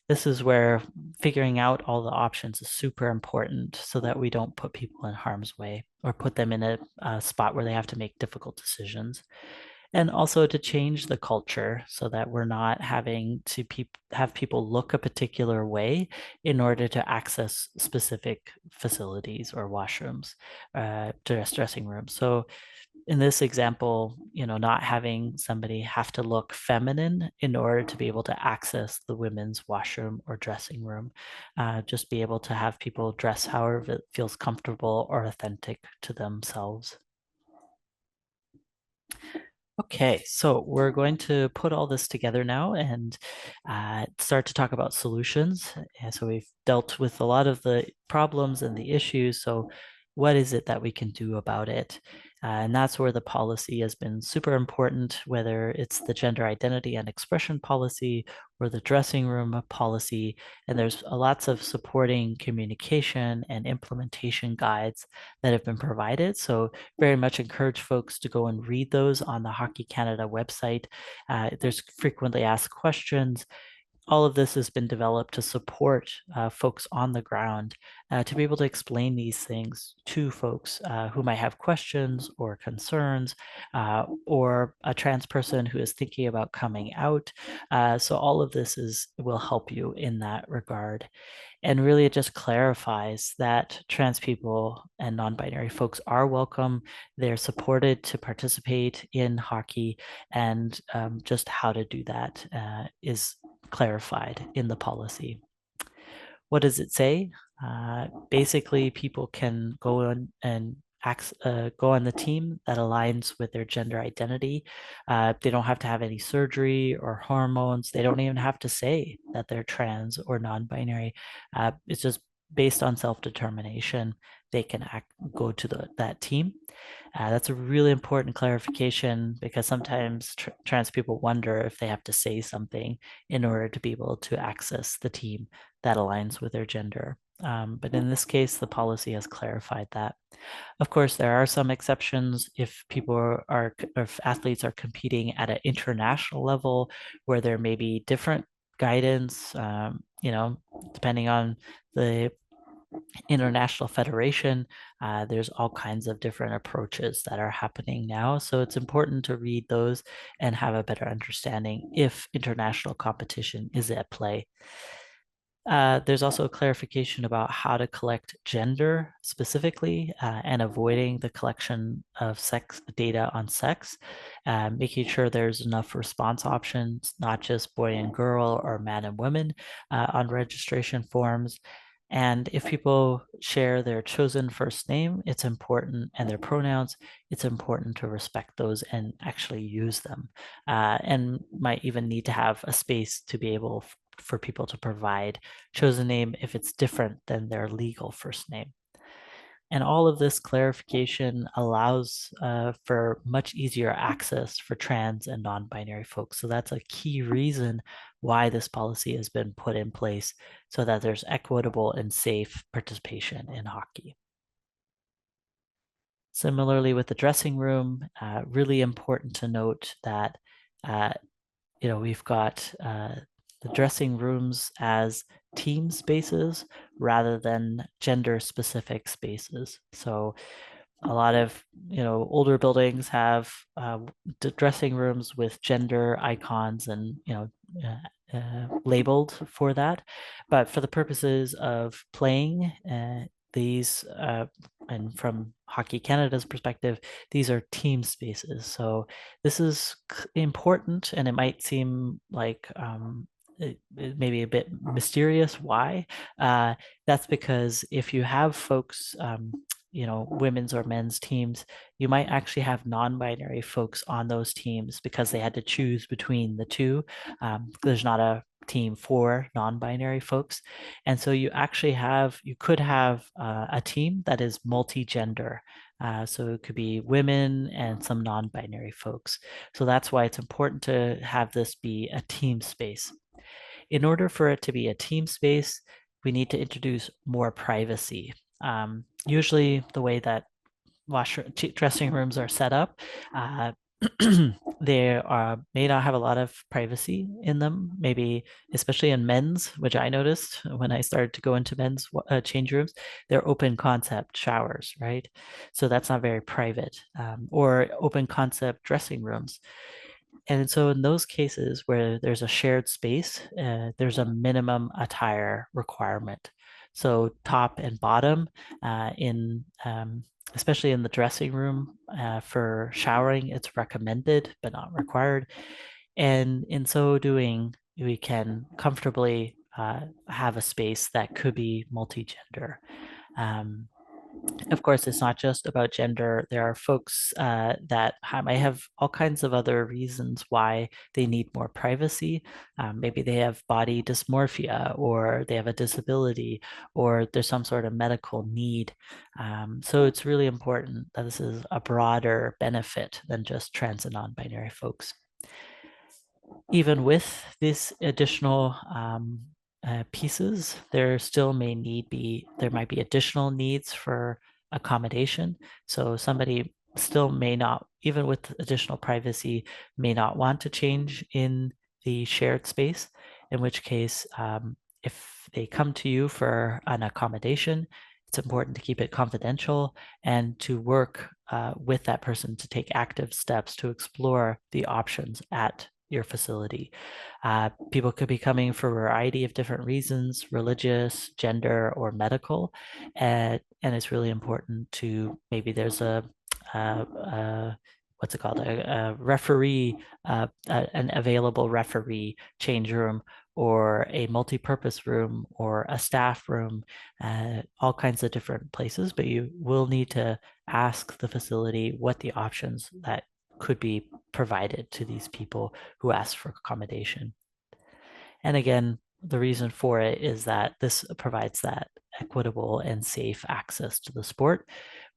this is where figuring out all the options is super important so that we don't put people in harm's way or put them in a spot where they have to make difficult decisions. And also to change the culture so that we're not having to have people look a particular way in order to access specific facilities or washrooms, dressing rooms. So in this example, not having somebody have to look feminine in order to be able to access the women's washroom or dressing room. Just be able to have people dress however it feels comfortable or authentic to themselves. Okay, so we're going to put all this together now and start to talk about solutions. And so we've dealt with a lot of the problems and the issues. So what is it that we can do about it? And that's where the policy has been super important, whether it's the gender identity and expression policy or the dressing room policy. And there's lots of supporting communication and implementation guides that have been provided. So very much encourage folks to go and read those on the Hockey Canada website. There's frequently asked questions. All of this has been developed to support folks on the ground to be able to explain these things to folks who might have questions or concerns, or a trans person who is thinking about coming out. So all of this will help you in that regard. And really, it just clarifies that trans people and non-binary folks are welcome. They're supported to participate in hockey, and just how to do that is clarified in the policy. What does it say? Basically, people can go on and go on the team that aligns with their gender identity. They don't have to have any surgery or hormones. They don't even have to say that they're trans or non-binary. It's just based on self-determination. They can go to that team. That's a really important clarification because sometimes trans people wonder if they have to say something in order to be able to access the team that aligns with their gender. But in this case, the policy has clarified that. Of course, there are some exceptions if people or if athletes are competing at an international level where there may be different guidance, depending on the international federation. There's all kinds of different approaches that are happening now. So it's important to read those and have a better understanding if international competition is at play. There's also a clarification about how to collect gender specifically and avoiding the collection of sex data on sex, making sure there's enough response options, not just boy and girl or man and woman on registration forms. And if people share their chosen first name, it's important, and their pronouns, it's important to respect those and actually use them, and might even need to have a space to be able for people to provide chosen name if it's different than their legal first name. And all of this clarification allows for much easier access for trans and non-binary folks. So that's a key reason why this policy has been put in place so that there's equitable and safe participation in hockey. Similarly with the dressing room, really important to note that we've got the dressing rooms as team spaces rather than gender specific spaces. So a lot of older buildings have dressing rooms with gender icons and labeled for that, but for the purposes of playing these and from Hockey Canada's perspective, these are team spaces. So this is important, and it might seem like it may be a bit mysterious why. That's because if you have folks women's or men's teams, you might actually have non-binary folks on those teams because they had to choose between the two. There's not a team for non-binary folks. And so you could have a team that is multi-gender. So it could be women and some non-binary folks. So that's why it's important to have this be a team space. In order for it to be a team space, we need to introduce more privacy. Usually the way that dressing rooms are set up, they may not have a lot of privacy in them, maybe especially in men's, which I noticed when I started to go into men's change rooms. They're open concept showers, right? So that's not very private, or open concept dressing rooms. And so in those cases where there's a shared space, there's a minimum attire requirement. So top and bottom in especially in the dressing room for showering, it's recommended but not required. And in so doing, we can comfortably have a space that could be multi-gender. Um, of course, it's not just about gender. There are folks that might have all kinds of other reasons why they need more privacy. Maybe they have body dysmorphia, or they have a disability, or there's some sort of medical need. So it's really important that this is a broader benefit than just trans and non-binary folks. Even with this additional pieces, there still there might be additional needs for accommodation. So somebody still may not, even with additional privacy, may not want to change in the shared space, in which case, if they come to you for an accommodation, it's important to keep it confidential and to work with that person to take active steps to explore the options at your facility. People could be coming for a variety of different reasons, religious, gender, or medical. And it's really important to maybe there's what's it called? A referee, an available referee change room, or a multi-purpose room, or a staff room, all kinds of different places. But you will need to ask the facility what the options that could be provided to these people who ask for accommodation. And again, the reason for it is that this provides that equitable and safe access to the sport.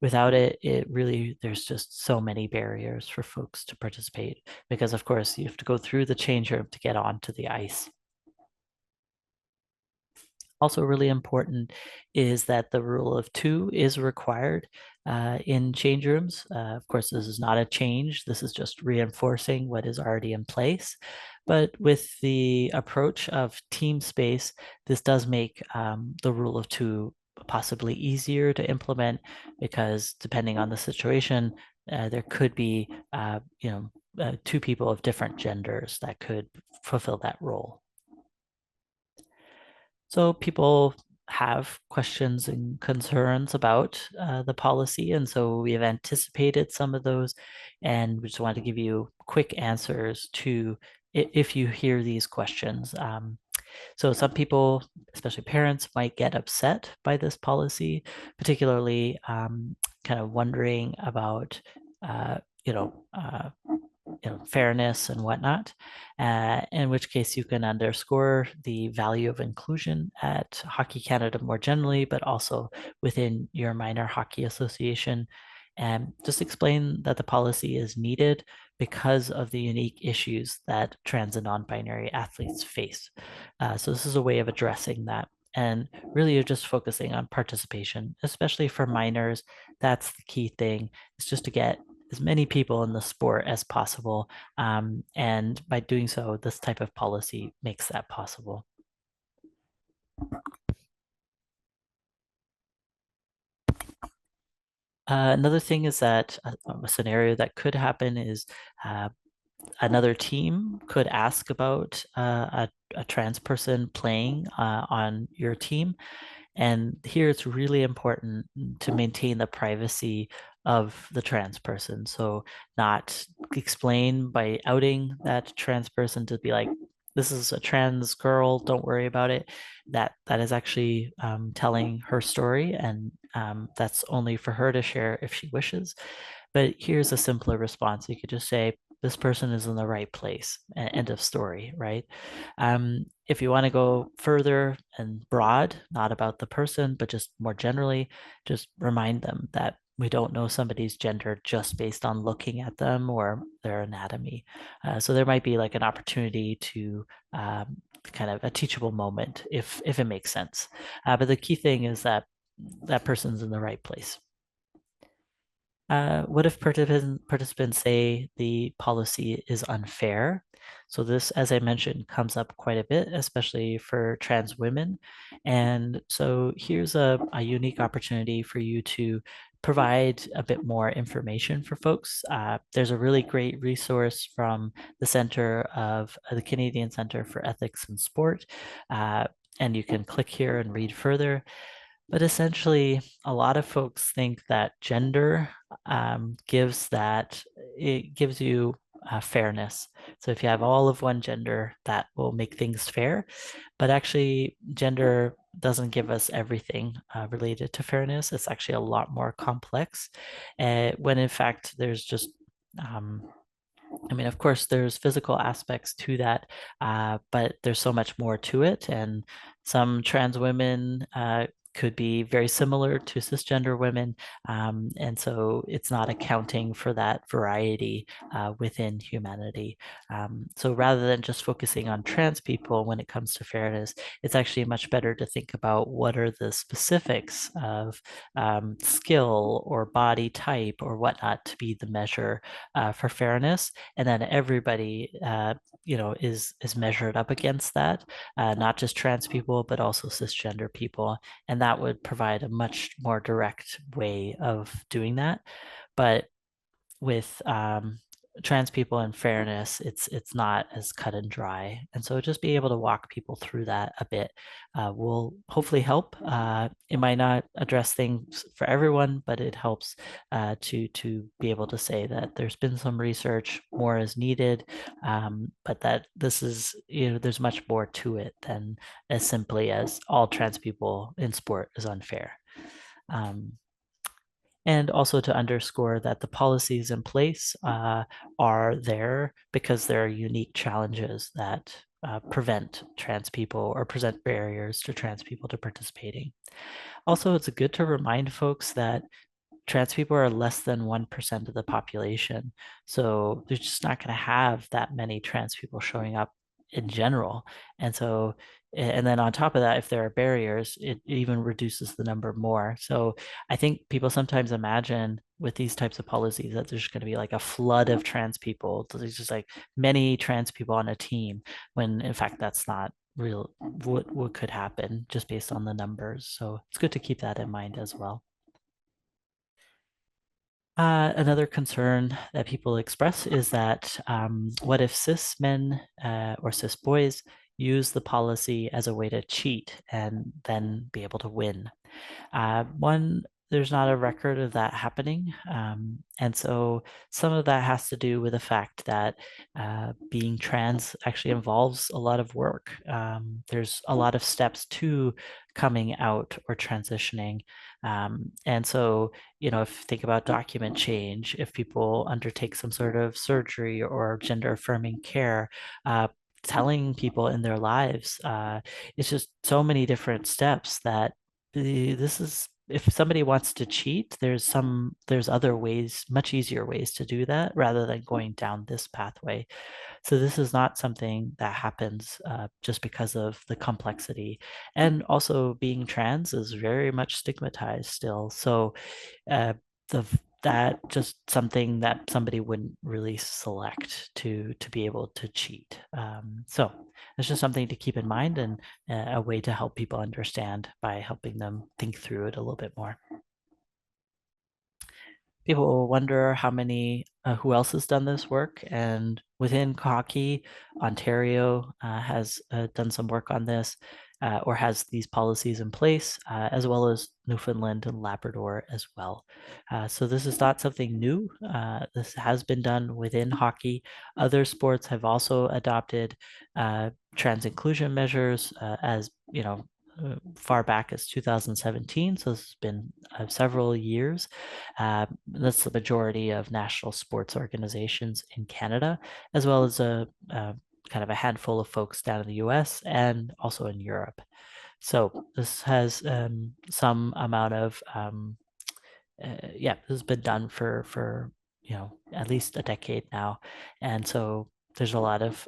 Without it, there's just so many barriers for folks to participate, because of course you have to go through the change room to get onto the ice. Also really important is that the rule of two is required in change rooms. Of course, this is not a change. This is just reinforcing what is already in place. But with the approach of team space, this does make the rule of two possibly easier to implement, because depending on the situation, there could be two people of different genders that could fulfill that role. So people have questions and concerns about the policy, and so we have anticipated some of those, and we just want to give you quick answers to if you hear these questions. So some people, especially parents, might get upset by this policy, particularly kind of wondering about, uh, you know, uh, fairness and whatnot, in which case you can underscore the value of inclusion at Hockey Canada more generally, but also within your minor hockey association, and just explain that the policy is needed because of the unique issues that trans and non-binary athletes face. So this is a way of addressing that. And really, you're just focusing on participation, especially for minors. That's the key thing. It's just to get as many people in the sport as possible. And by doing so, this type of policy makes that possible. Another thing is that a scenario that could happen is another team could ask about a trans person playing on your team. And here it's really important to maintain the privacy of the trans person. So not explain by outing that trans person to be like, this is a trans girl, don't worry about it. That is actually telling her story, and that's only for her to share if she wishes. But here's a simpler response. You could just say, this person is in the right place. End of story, right? If you want to go further and broad, not about the person, but just more generally, just remind them that we don't know somebody's gender just based on looking at them or their anatomy. So there might be like an opportunity to kind of a teachable moment if it makes sense. But the key thing is that that person's in the right place. What if participants say the policy is unfair? So this, as I mentioned, comes up quite a bit, especially for trans women. And so here's a unique opportunity for you to provide a bit more information for folks. There's a really great resource from the Canadian Centre for Ethics in Sport. Uh, and you can click here and read further. But essentially, a lot of folks think that gender it gives you fairness. So if you have all of one gender, that will make things fair. But actually, gender doesn't give us everything related to fairness. It's actually a lot more complex, when in fact there's just I mean, of course, there's physical aspects to that, but there's so much more to it. And some trans women could be very similar to cisgender women. And so it's not accounting for that variety within humanity. So rather than just focusing on trans people when it comes to fairness, it's actually much better to think about what are the specifics of skill or body type or whatnot to be the measure for fairness, and then everybody is measured up against that, not just trans people but also cisgender people, and that would provide a much more direct way of doing that. But with trans people and fairness, it's not as cut and dry, and so just be able to walk people through that a bit will hopefully help. It might not address things for everyone, but it helps to be able to say that there's been some research, more is needed, but that this is, there's much more to it than as simply as all trans people in sport is unfair. And also to underscore that the policies in place are there because there are unique challenges that prevent trans people or present barriers to trans people to participating. Also, it's good to remind folks that trans people are less than 1% of the population. So there's just not going to have that many trans people showing up in general. And so, and then on top of that, if there are barriers, it even reduces the number more. So I think people sometimes imagine with these types of policies that there's going to be like a flood of trans people. There's just like many trans people on a team, when in fact that's not real what could happen just based on the numbers. So it's good to keep that in mind as well. Another concern that people express is that what if cis men or cis boys use the policy as a way to cheat and then be able to win? One, there's not a record of that happening. And so some of that has to do with the fact that being trans actually involves a lot of work. There's a lot of steps to coming out or transitioning. And so, if you think about document change, if people undertake some sort of surgery or gender affirming care, telling people in their lives, it's just so many different steps that this is, if somebody wants to cheat, there's other ways, much easier ways to do that rather than going down this pathway. So this is not something that happens just because of the complexity. And also being trans is very much stigmatized still. So uh, the that just something that somebody wouldn't really select to be able to cheat. So it's just something to keep in mind, and a way to help people understand by helping them think through it a little bit more. People will wonder who else has done this work, and within hockey, Ontario has done some work on this, or has these policies in place, as well as Newfoundland and Labrador as well. So this is not something new. This has been done within hockey. Other sports have also adopted trans inclusion measures, as far back as 2017. So this has been several years. That's the majority of national sports organizations in Canada, as well as a kind of a handful of folks down in the US and also in Europe. So this has some amount of this has been done for at least a decade now, and so there's a lot of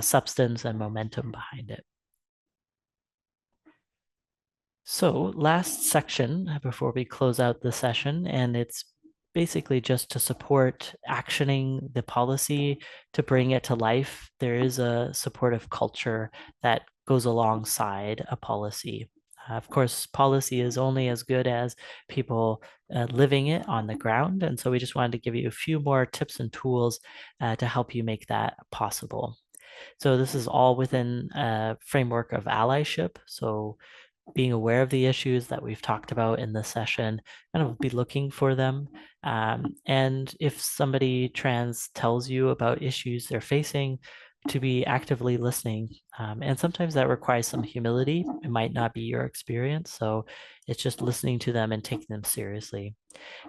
substance and momentum behind it. So last section before we close out the session, and it's basically just to support actioning the policy to bring it to life. There is a supportive culture that goes alongside a policy. Of course, policy is only as good as people living it on the ground. And so we just wanted to give you a few more tips and tools to help you make that possible. So this is all within a framework of allyship. So being aware of the issues that we've talked about in this session, kind of be looking for them. And if somebody trans tells you about issues they're facing, to be actively listening. And sometimes that requires some humility. It might not be your experience. So it's just listening to them and taking them seriously.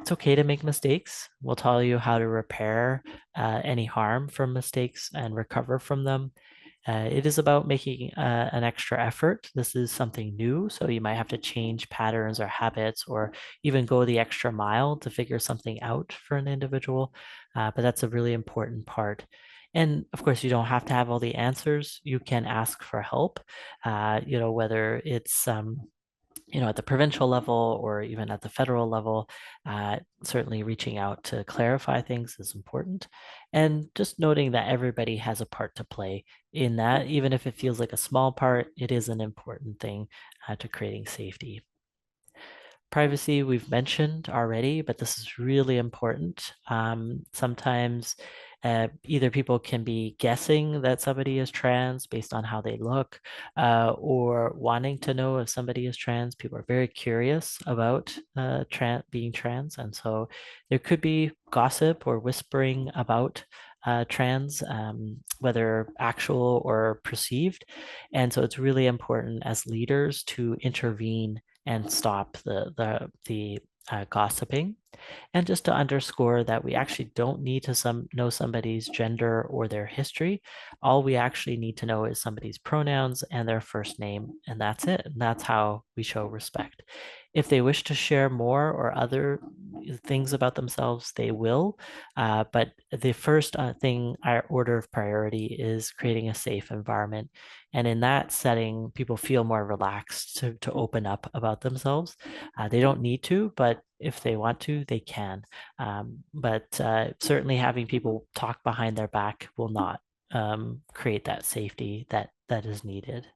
It's okay to make mistakes. We'll tell you how to repair any harm from mistakes and recover from them. It is about making an extra effort. This is something new, so you might have to change patterns or habits or even go the extra mile to figure something out for an individual. But that's a really important part. And of course, you don't have to have all the answers. You can ask for help, whether it's at the provincial level or even at the federal level, certainly reaching out to clarify things is important. And just noting that everybody has a part to play in that, even if it feels like a small part, it is an important thing to creating safety. Privacy, we've mentioned already, but this is really important. Sometimes either people can be guessing that somebody is trans based on how they look, or wanting to know if somebody is trans. People are very curious about being trans. And so there could be gossip or whispering about trans, whether actual or perceived. And so it's really important as leaders to intervene and stop the gossiping. And just to underscore that we actually don't need to know somebody's gender or their history. All we actually need to know is somebody's pronouns and their first name, and that's it. And that's how we show respect. If they wish to share more or other things about themselves, they will. But the first thing, our order of priority is creating a safe environment. And in that setting, people feel more relaxed to open up about themselves. They don't need to, but if they want to, they can. But certainly having people talk behind their back will not create that safety that is needed.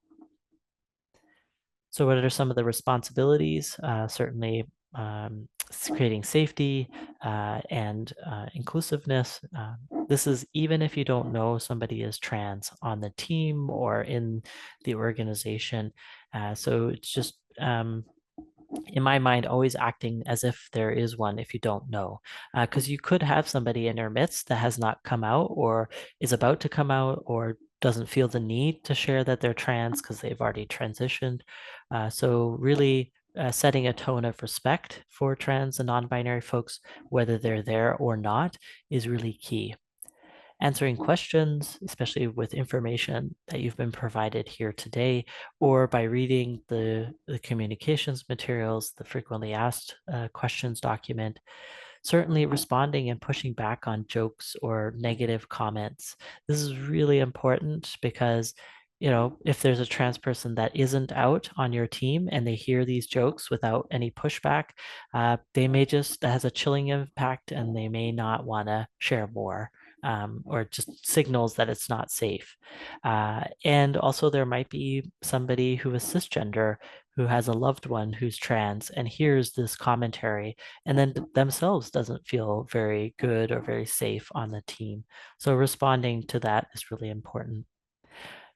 So what are some of the responsibilities? Certainly creating safety and inclusiveness. This is even if you don't know somebody is trans on the team or in the organization. So it's just in my mind, always acting as if there is one if you don't know. Because you could have somebody in your midst that has not come out or is about to come out or doesn't feel the need to share that they're trans because they've already transitioned. So really setting a tone of respect for trans and non-binary folks, whether they're there or not, is really key. Answering questions, especially with information that you've been provided here today, or by reading the communications materials, the frequently asked questions document, certainly responding and pushing back on jokes or negative comments. This is really important because if there's a trans person that isn't out on your team and they hear these jokes without any pushback, they may just, that has a chilling impact and they may not want to share more. Or just signals that it's not safe. And also there might be somebody who is cisgender who has a loved one who's trans and hears this commentary and then themselves doesn't feel very good or very safe on the team. So responding to that is really important.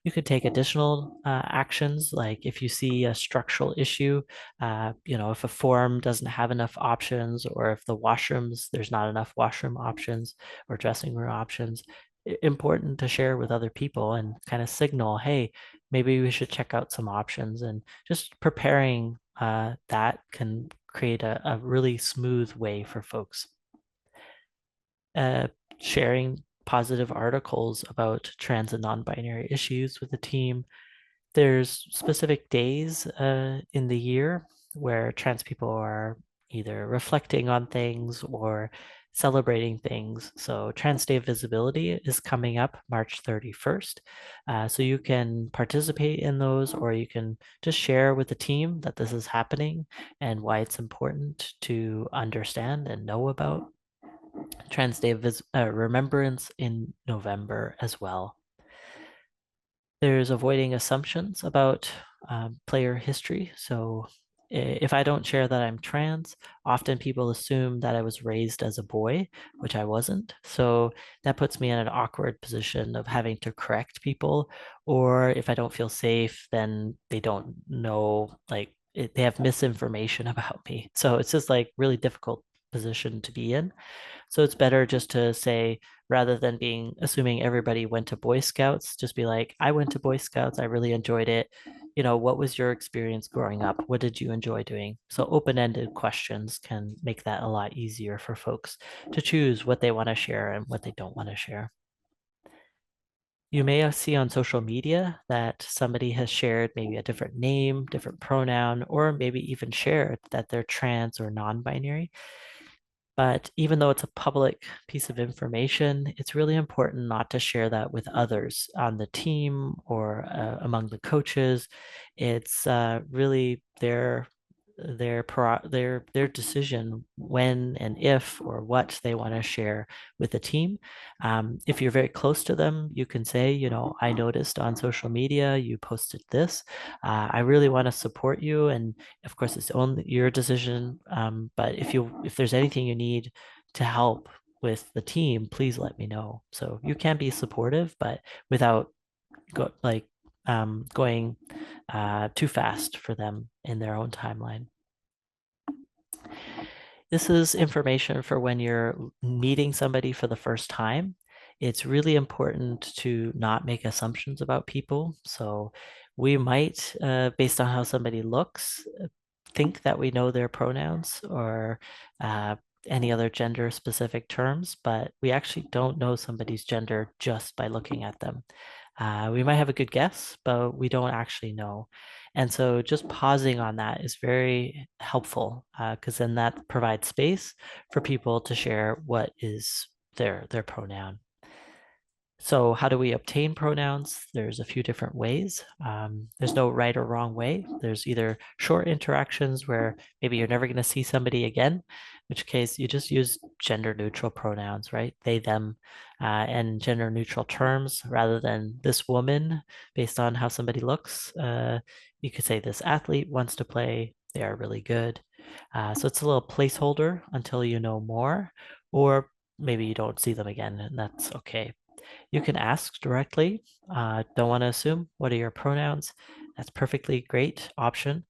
You could take additional actions, like if you see a structural issue, if a forum doesn't have enough options, or if the washrooms, there's not enough washroom options or dressing room options, important to share with other people and kind of signal, hey, maybe we should check out some options. And just preparing that can create a really smooth way for folks. Sharing positive articles about trans and non-binary issues with the team. There's specific days in the year where trans people are either reflecting on things or celebrating things. So Trans Day of Visibility is coming up March 31st. So you can participate in those, or you can just share with the team that this is happening and why it's important to understand and know about. Trans Day of Remembrance in November as well. There's avoiding assumptions about player history. So if I don't share that I'm trans, often people assume that I was raised as a boy, which I wasn't. So that puts me in an awkward position of having to correct people. Or if I don't feel safe, then they don't know, like they have misinformation about me. So it's just like really difficult position to be in. So it's better just to say, rather than being assuming everybody went to Boy Scouts, just be like, I went to Boy Scouts. I really enjoyed it. What was your experience growing up? What did you enjoy doing? So open-ended questions can make that a lot easier for folks to choose what they want to share and what they don't want to share. You may see on social media that somebody has shared maybe a different name, different pronoun, or maybe even shared that they're trans or non-binary. But even though it's a public piece of information, it's really important not to share that with others on the team or among the coaches. It's really their decision when and if or what they want to share with the team. If you're very close to them, you can say, I noticed on social media you posted this. I really want to support you, and of course it's only your decision. But if there's anything you need to help with the team, please let me know. So you can be supportive, but without going too fast for them in their own timeline. This is information for when you're meeting somebody for the first time. It's really important to not make assumptions about people. So we might, based on how somebody looks, think that we know their pronouns or any other gender specific terms, but we actually don't know somebody's gender just by looking at them. We might have a good guess, but we don't actually know. And so just pausing on that is very helpful because then that provides space for people to share what is their pronoun. So how do we obtain pronouns? There's a few different ways. There's no right or wrong way. There's either short interactions where maybe you're never going to see somebody again, in which case you just use gender neutral pronouns, right? They, them, and gender neutral terms rather than this woman based on how somebody looks. You could say this athlete wants to play. They are really good. So it's a little placeholder until you know more, or maybe you don't see them again, and that's okay. You can ask directly. Don't want to assume. What are your pronouns? That's perfectly great option.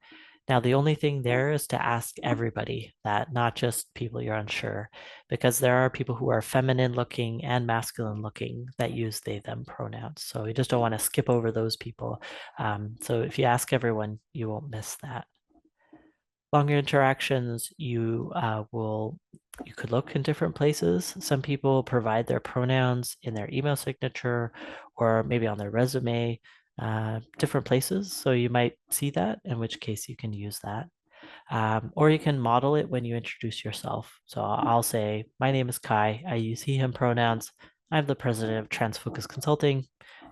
Now, the only thing there is to ask everybody that, not just people you're unsure, because there are people who are feminine looking and masculine looking that use they, them pronouns. So you just don't want to skip over those people. So if you ask everyone, you won't miss that. Longer interactions, you could look in different places. Some people provide their pronouns in their email signature or maybe on their resume, different places. So you might see that, in which case you can use that. Or you can model it when you introduce yourself. So I'll say, my name is Kai. I use he, him pronouns. I'm the president of TransFocus Consulting.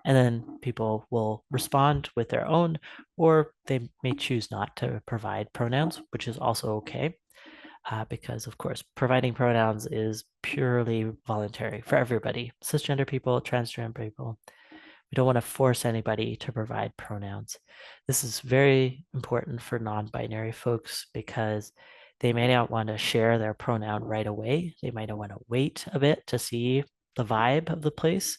And then people will respond with their own, or they may choose not to provide pronouns, which is also okay. Because, of course, providing pronouns is purely voluntary for everybody, cisgender people, transgender people. We don't want to force anybody to provide pronouns. This is very important for non-binary folks because they may not want to share their pronoun right away. They might want to wait a bit to see the vibe of the place.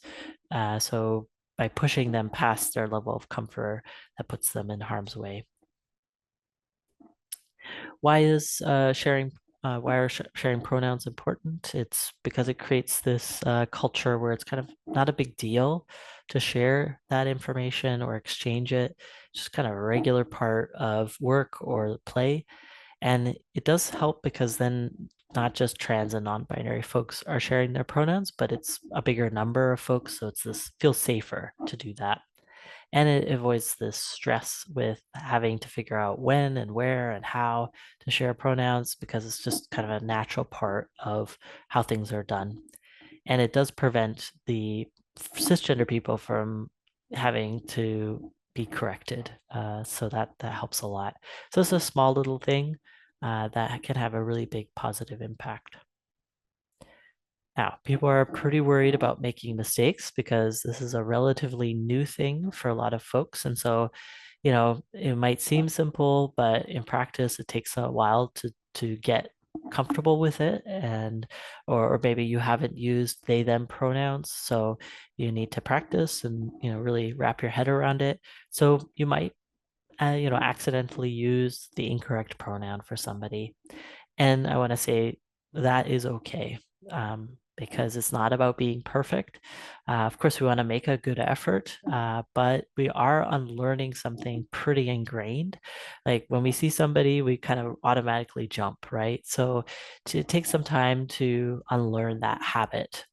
So by pushing them past their level of comfort, that puts them in harm's way. Why is sharing pronouns important? It's because it creates this culture where it's kind of not a big deal to share that information or exchange it. It's just kind of a regular part of work or play. And it does help because then not just trans and non-binary folks are sharing their pronouns, but it's a bigger number of folks. So it's this feels safer to do that. And it avoids this stress with having to figure out when and where and how to share pronouns because it's just kind of a natural part of how things are done. And it does prevent the cisgender people from having to be corrected. So that helps a lot. So it's a small little thing that can have a really big positive impact. Now, people are pretty worried about making mistakes because this is a relatively new thing for a lot of folks. And so, it might seem simple, but in practice, it takes a while to get comfortable with it. And or maybe you haven't used they them pronouns, so you need to practice and really wrap your head around it. So you might accidentally use the incorrect pronoun for somebody. And I want to say that is okay, because it's not about being perfect. Of course, we want to make a good effort, but we are unlearning something pretty ingrained. Like when we see somebody, we kind of automatically jump, right? So to take some time to unlearn that habit.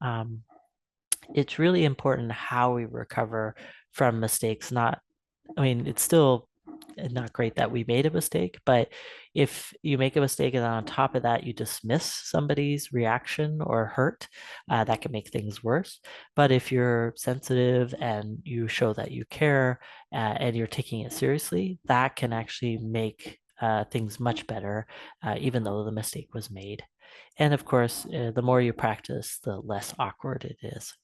It's really important how we recover from mistakes, not I mean, it's still not great that we made a mistake, but if you make a mistake and then on top of that, you dismiss somebody's reaction or hurt, that can make things worse. But if you're sensitive and you show that you care, and you're taking it seriously, that can actually make things much better, even though the mistake was made. And of course, the more you practice, the less awkward it is.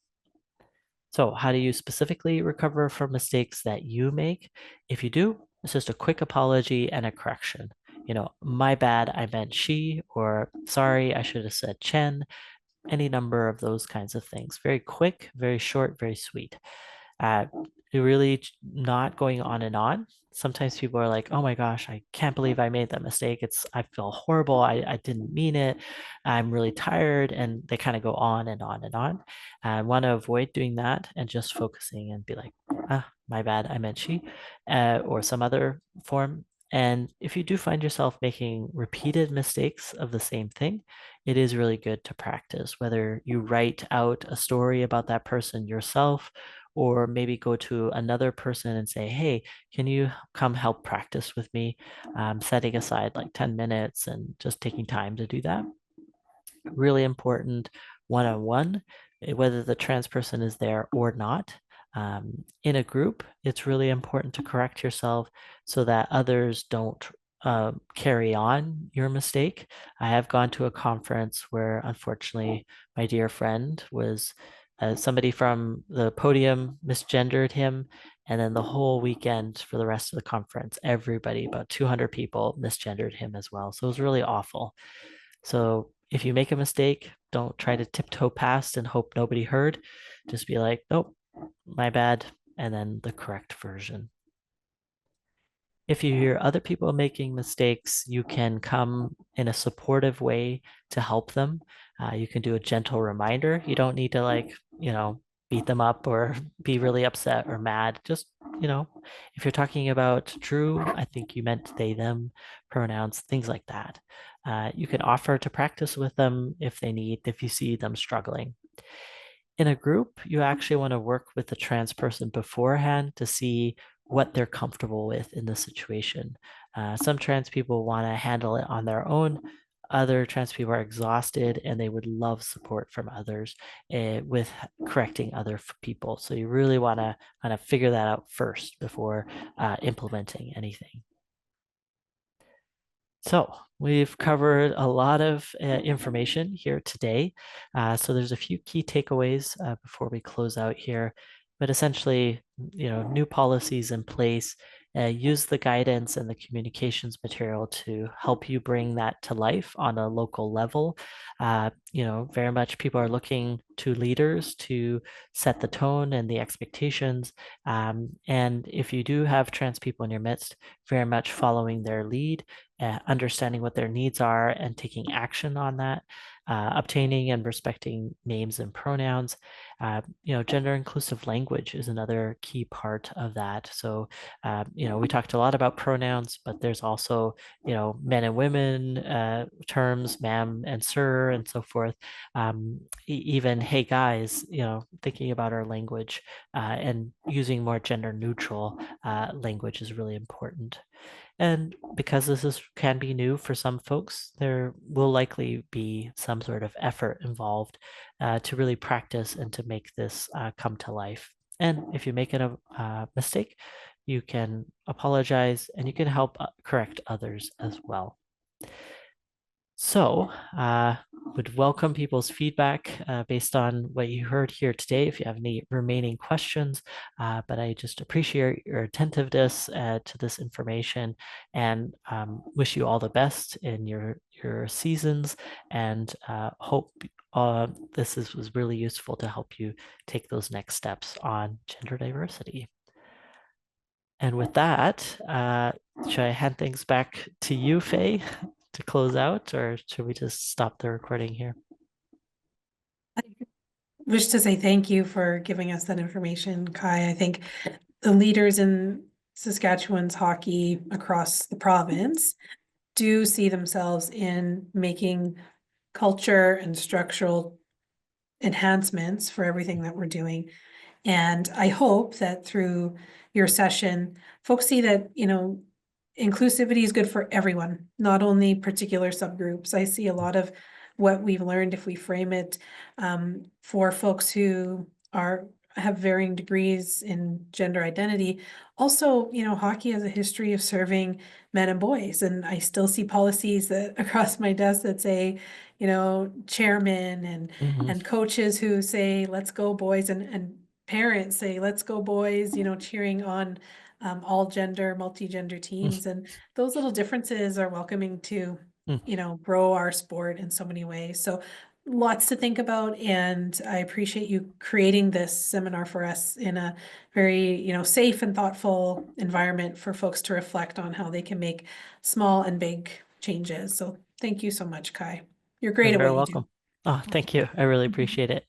So, how do you specifically recover from mistakes that you make? If you do, it's just a quick apology and a correction. My bad, I meant she, or sorry, I should have said Chen, any number of those kinds of things. Very quick, very short, very sweet. Uh, really not going on and on. Sometimes people are like, "Oh my gosh, I can't believe I made that mistake. I feel horrible. I didn't mean it. I'm really tired," and they kind of go on and on and on. I want to avoid doing that and just focusing and be like, "Ah, my bad. I meant she," or some other form. And if you do find yourself making repeated mistakes of the same thing, it is really good to practice, whether you write out a story about that person yourself, or maybe go to another person and say, "Hey, can you come help practice with me?" Setting aside like 10 minutes and just taking time to do that. Really important one-on-one, whether the trans person is there or not. In a group, it's really important to correct yourself so that others don't carry on your mistake. I have gone to a conference where, unfortunately, my dear friend was somebody from the podium misgendered him. And then the whole weekend for the rest of the conference, everybody, about 200 people, misgendered him as well. So it was really awful. So if you make a mistake, don't try to tiptoe past and hope nobody heard. Just be like, "Nope, my bad," and then the correct version. If you hear other people making mistakes, you can come in a supportive way to help them. You can do a gentle reminder. You don't need to beat them up or be really upset or mad. Just, if you're talking about Drew, I think you meant they, them pronouns, things like that. You can offer to practice with them if they need, if you see them struggling. In a group, you actually want to work with the trans person beforehand to see what they're comfortable with in the situation. Some trans people want to handle it on their own. Other trans people are exhausted and they would love support from others with correcting other people. So you really want to kind of figure that out first before implementing anything. So we've covered a lot of information here today. So there's a few key takeaways before we close out here. But essentially, new policies in place. Use the guidance and the communications material to help you bring that to life on a local level. Very much people are looking to leaders to set the tone and the expectations. And if you do have trans people in your midst, very much following their lead, understanding what their needs are and taking action on that, obtaining and respecting names and pronouns. Gender inclusive language is another key part of that. So, we talked a lot about pronouns, but there's also, men and women terms, ma'am and sir, and so forth. Even, hey guys, thinking about our language and using more gender neutral language is really important. And because can be new for some folks, there will likely be some sort of effort involved to really practice and to make this come to life. And if you make a mistake, you can apologize and you can help correct others as well. So, would welcome people's feedback based on what you heard here today. If you have any remaining questions, but I just appreciate your attentiveness to this information, and wish you all the best in your seasons, and hope was really useful to help you take those next steps on gender diversity. And with that, should I hand things back to you, Faye, to close out, or should we just stop the recording here? I wish to say thank you for giving us that information, Kai. I think the leaders in Saskatchewan's hockey across the province do see themselves in making culture and structural enhancements for everything that we're doing. And I hope that through your session, folks see that, inclusivity is good for everyone, not only particular subgroups. I see a lot of what we've learned, if we frame it for folks who have varying degrees in gender identity. Also, hockey has a history of serving men and boys, and I still see policies that across my desk that say, chairmen and coaches who say, "Let's go, boys," and parents say, "Let's go, boys," cheering on all gender, multi-gender teams. And those little differences are welcoming to, grow our sport in so many ways. So lots to think about. And I appreciate you creating this seminar for us in a very, safe and thoughtful environment for folks to reflect on how they can make small and big changes. So thank you so much, Kai. You're You're great at very what you do. welcome. Oh, thank you. I really appreciate it.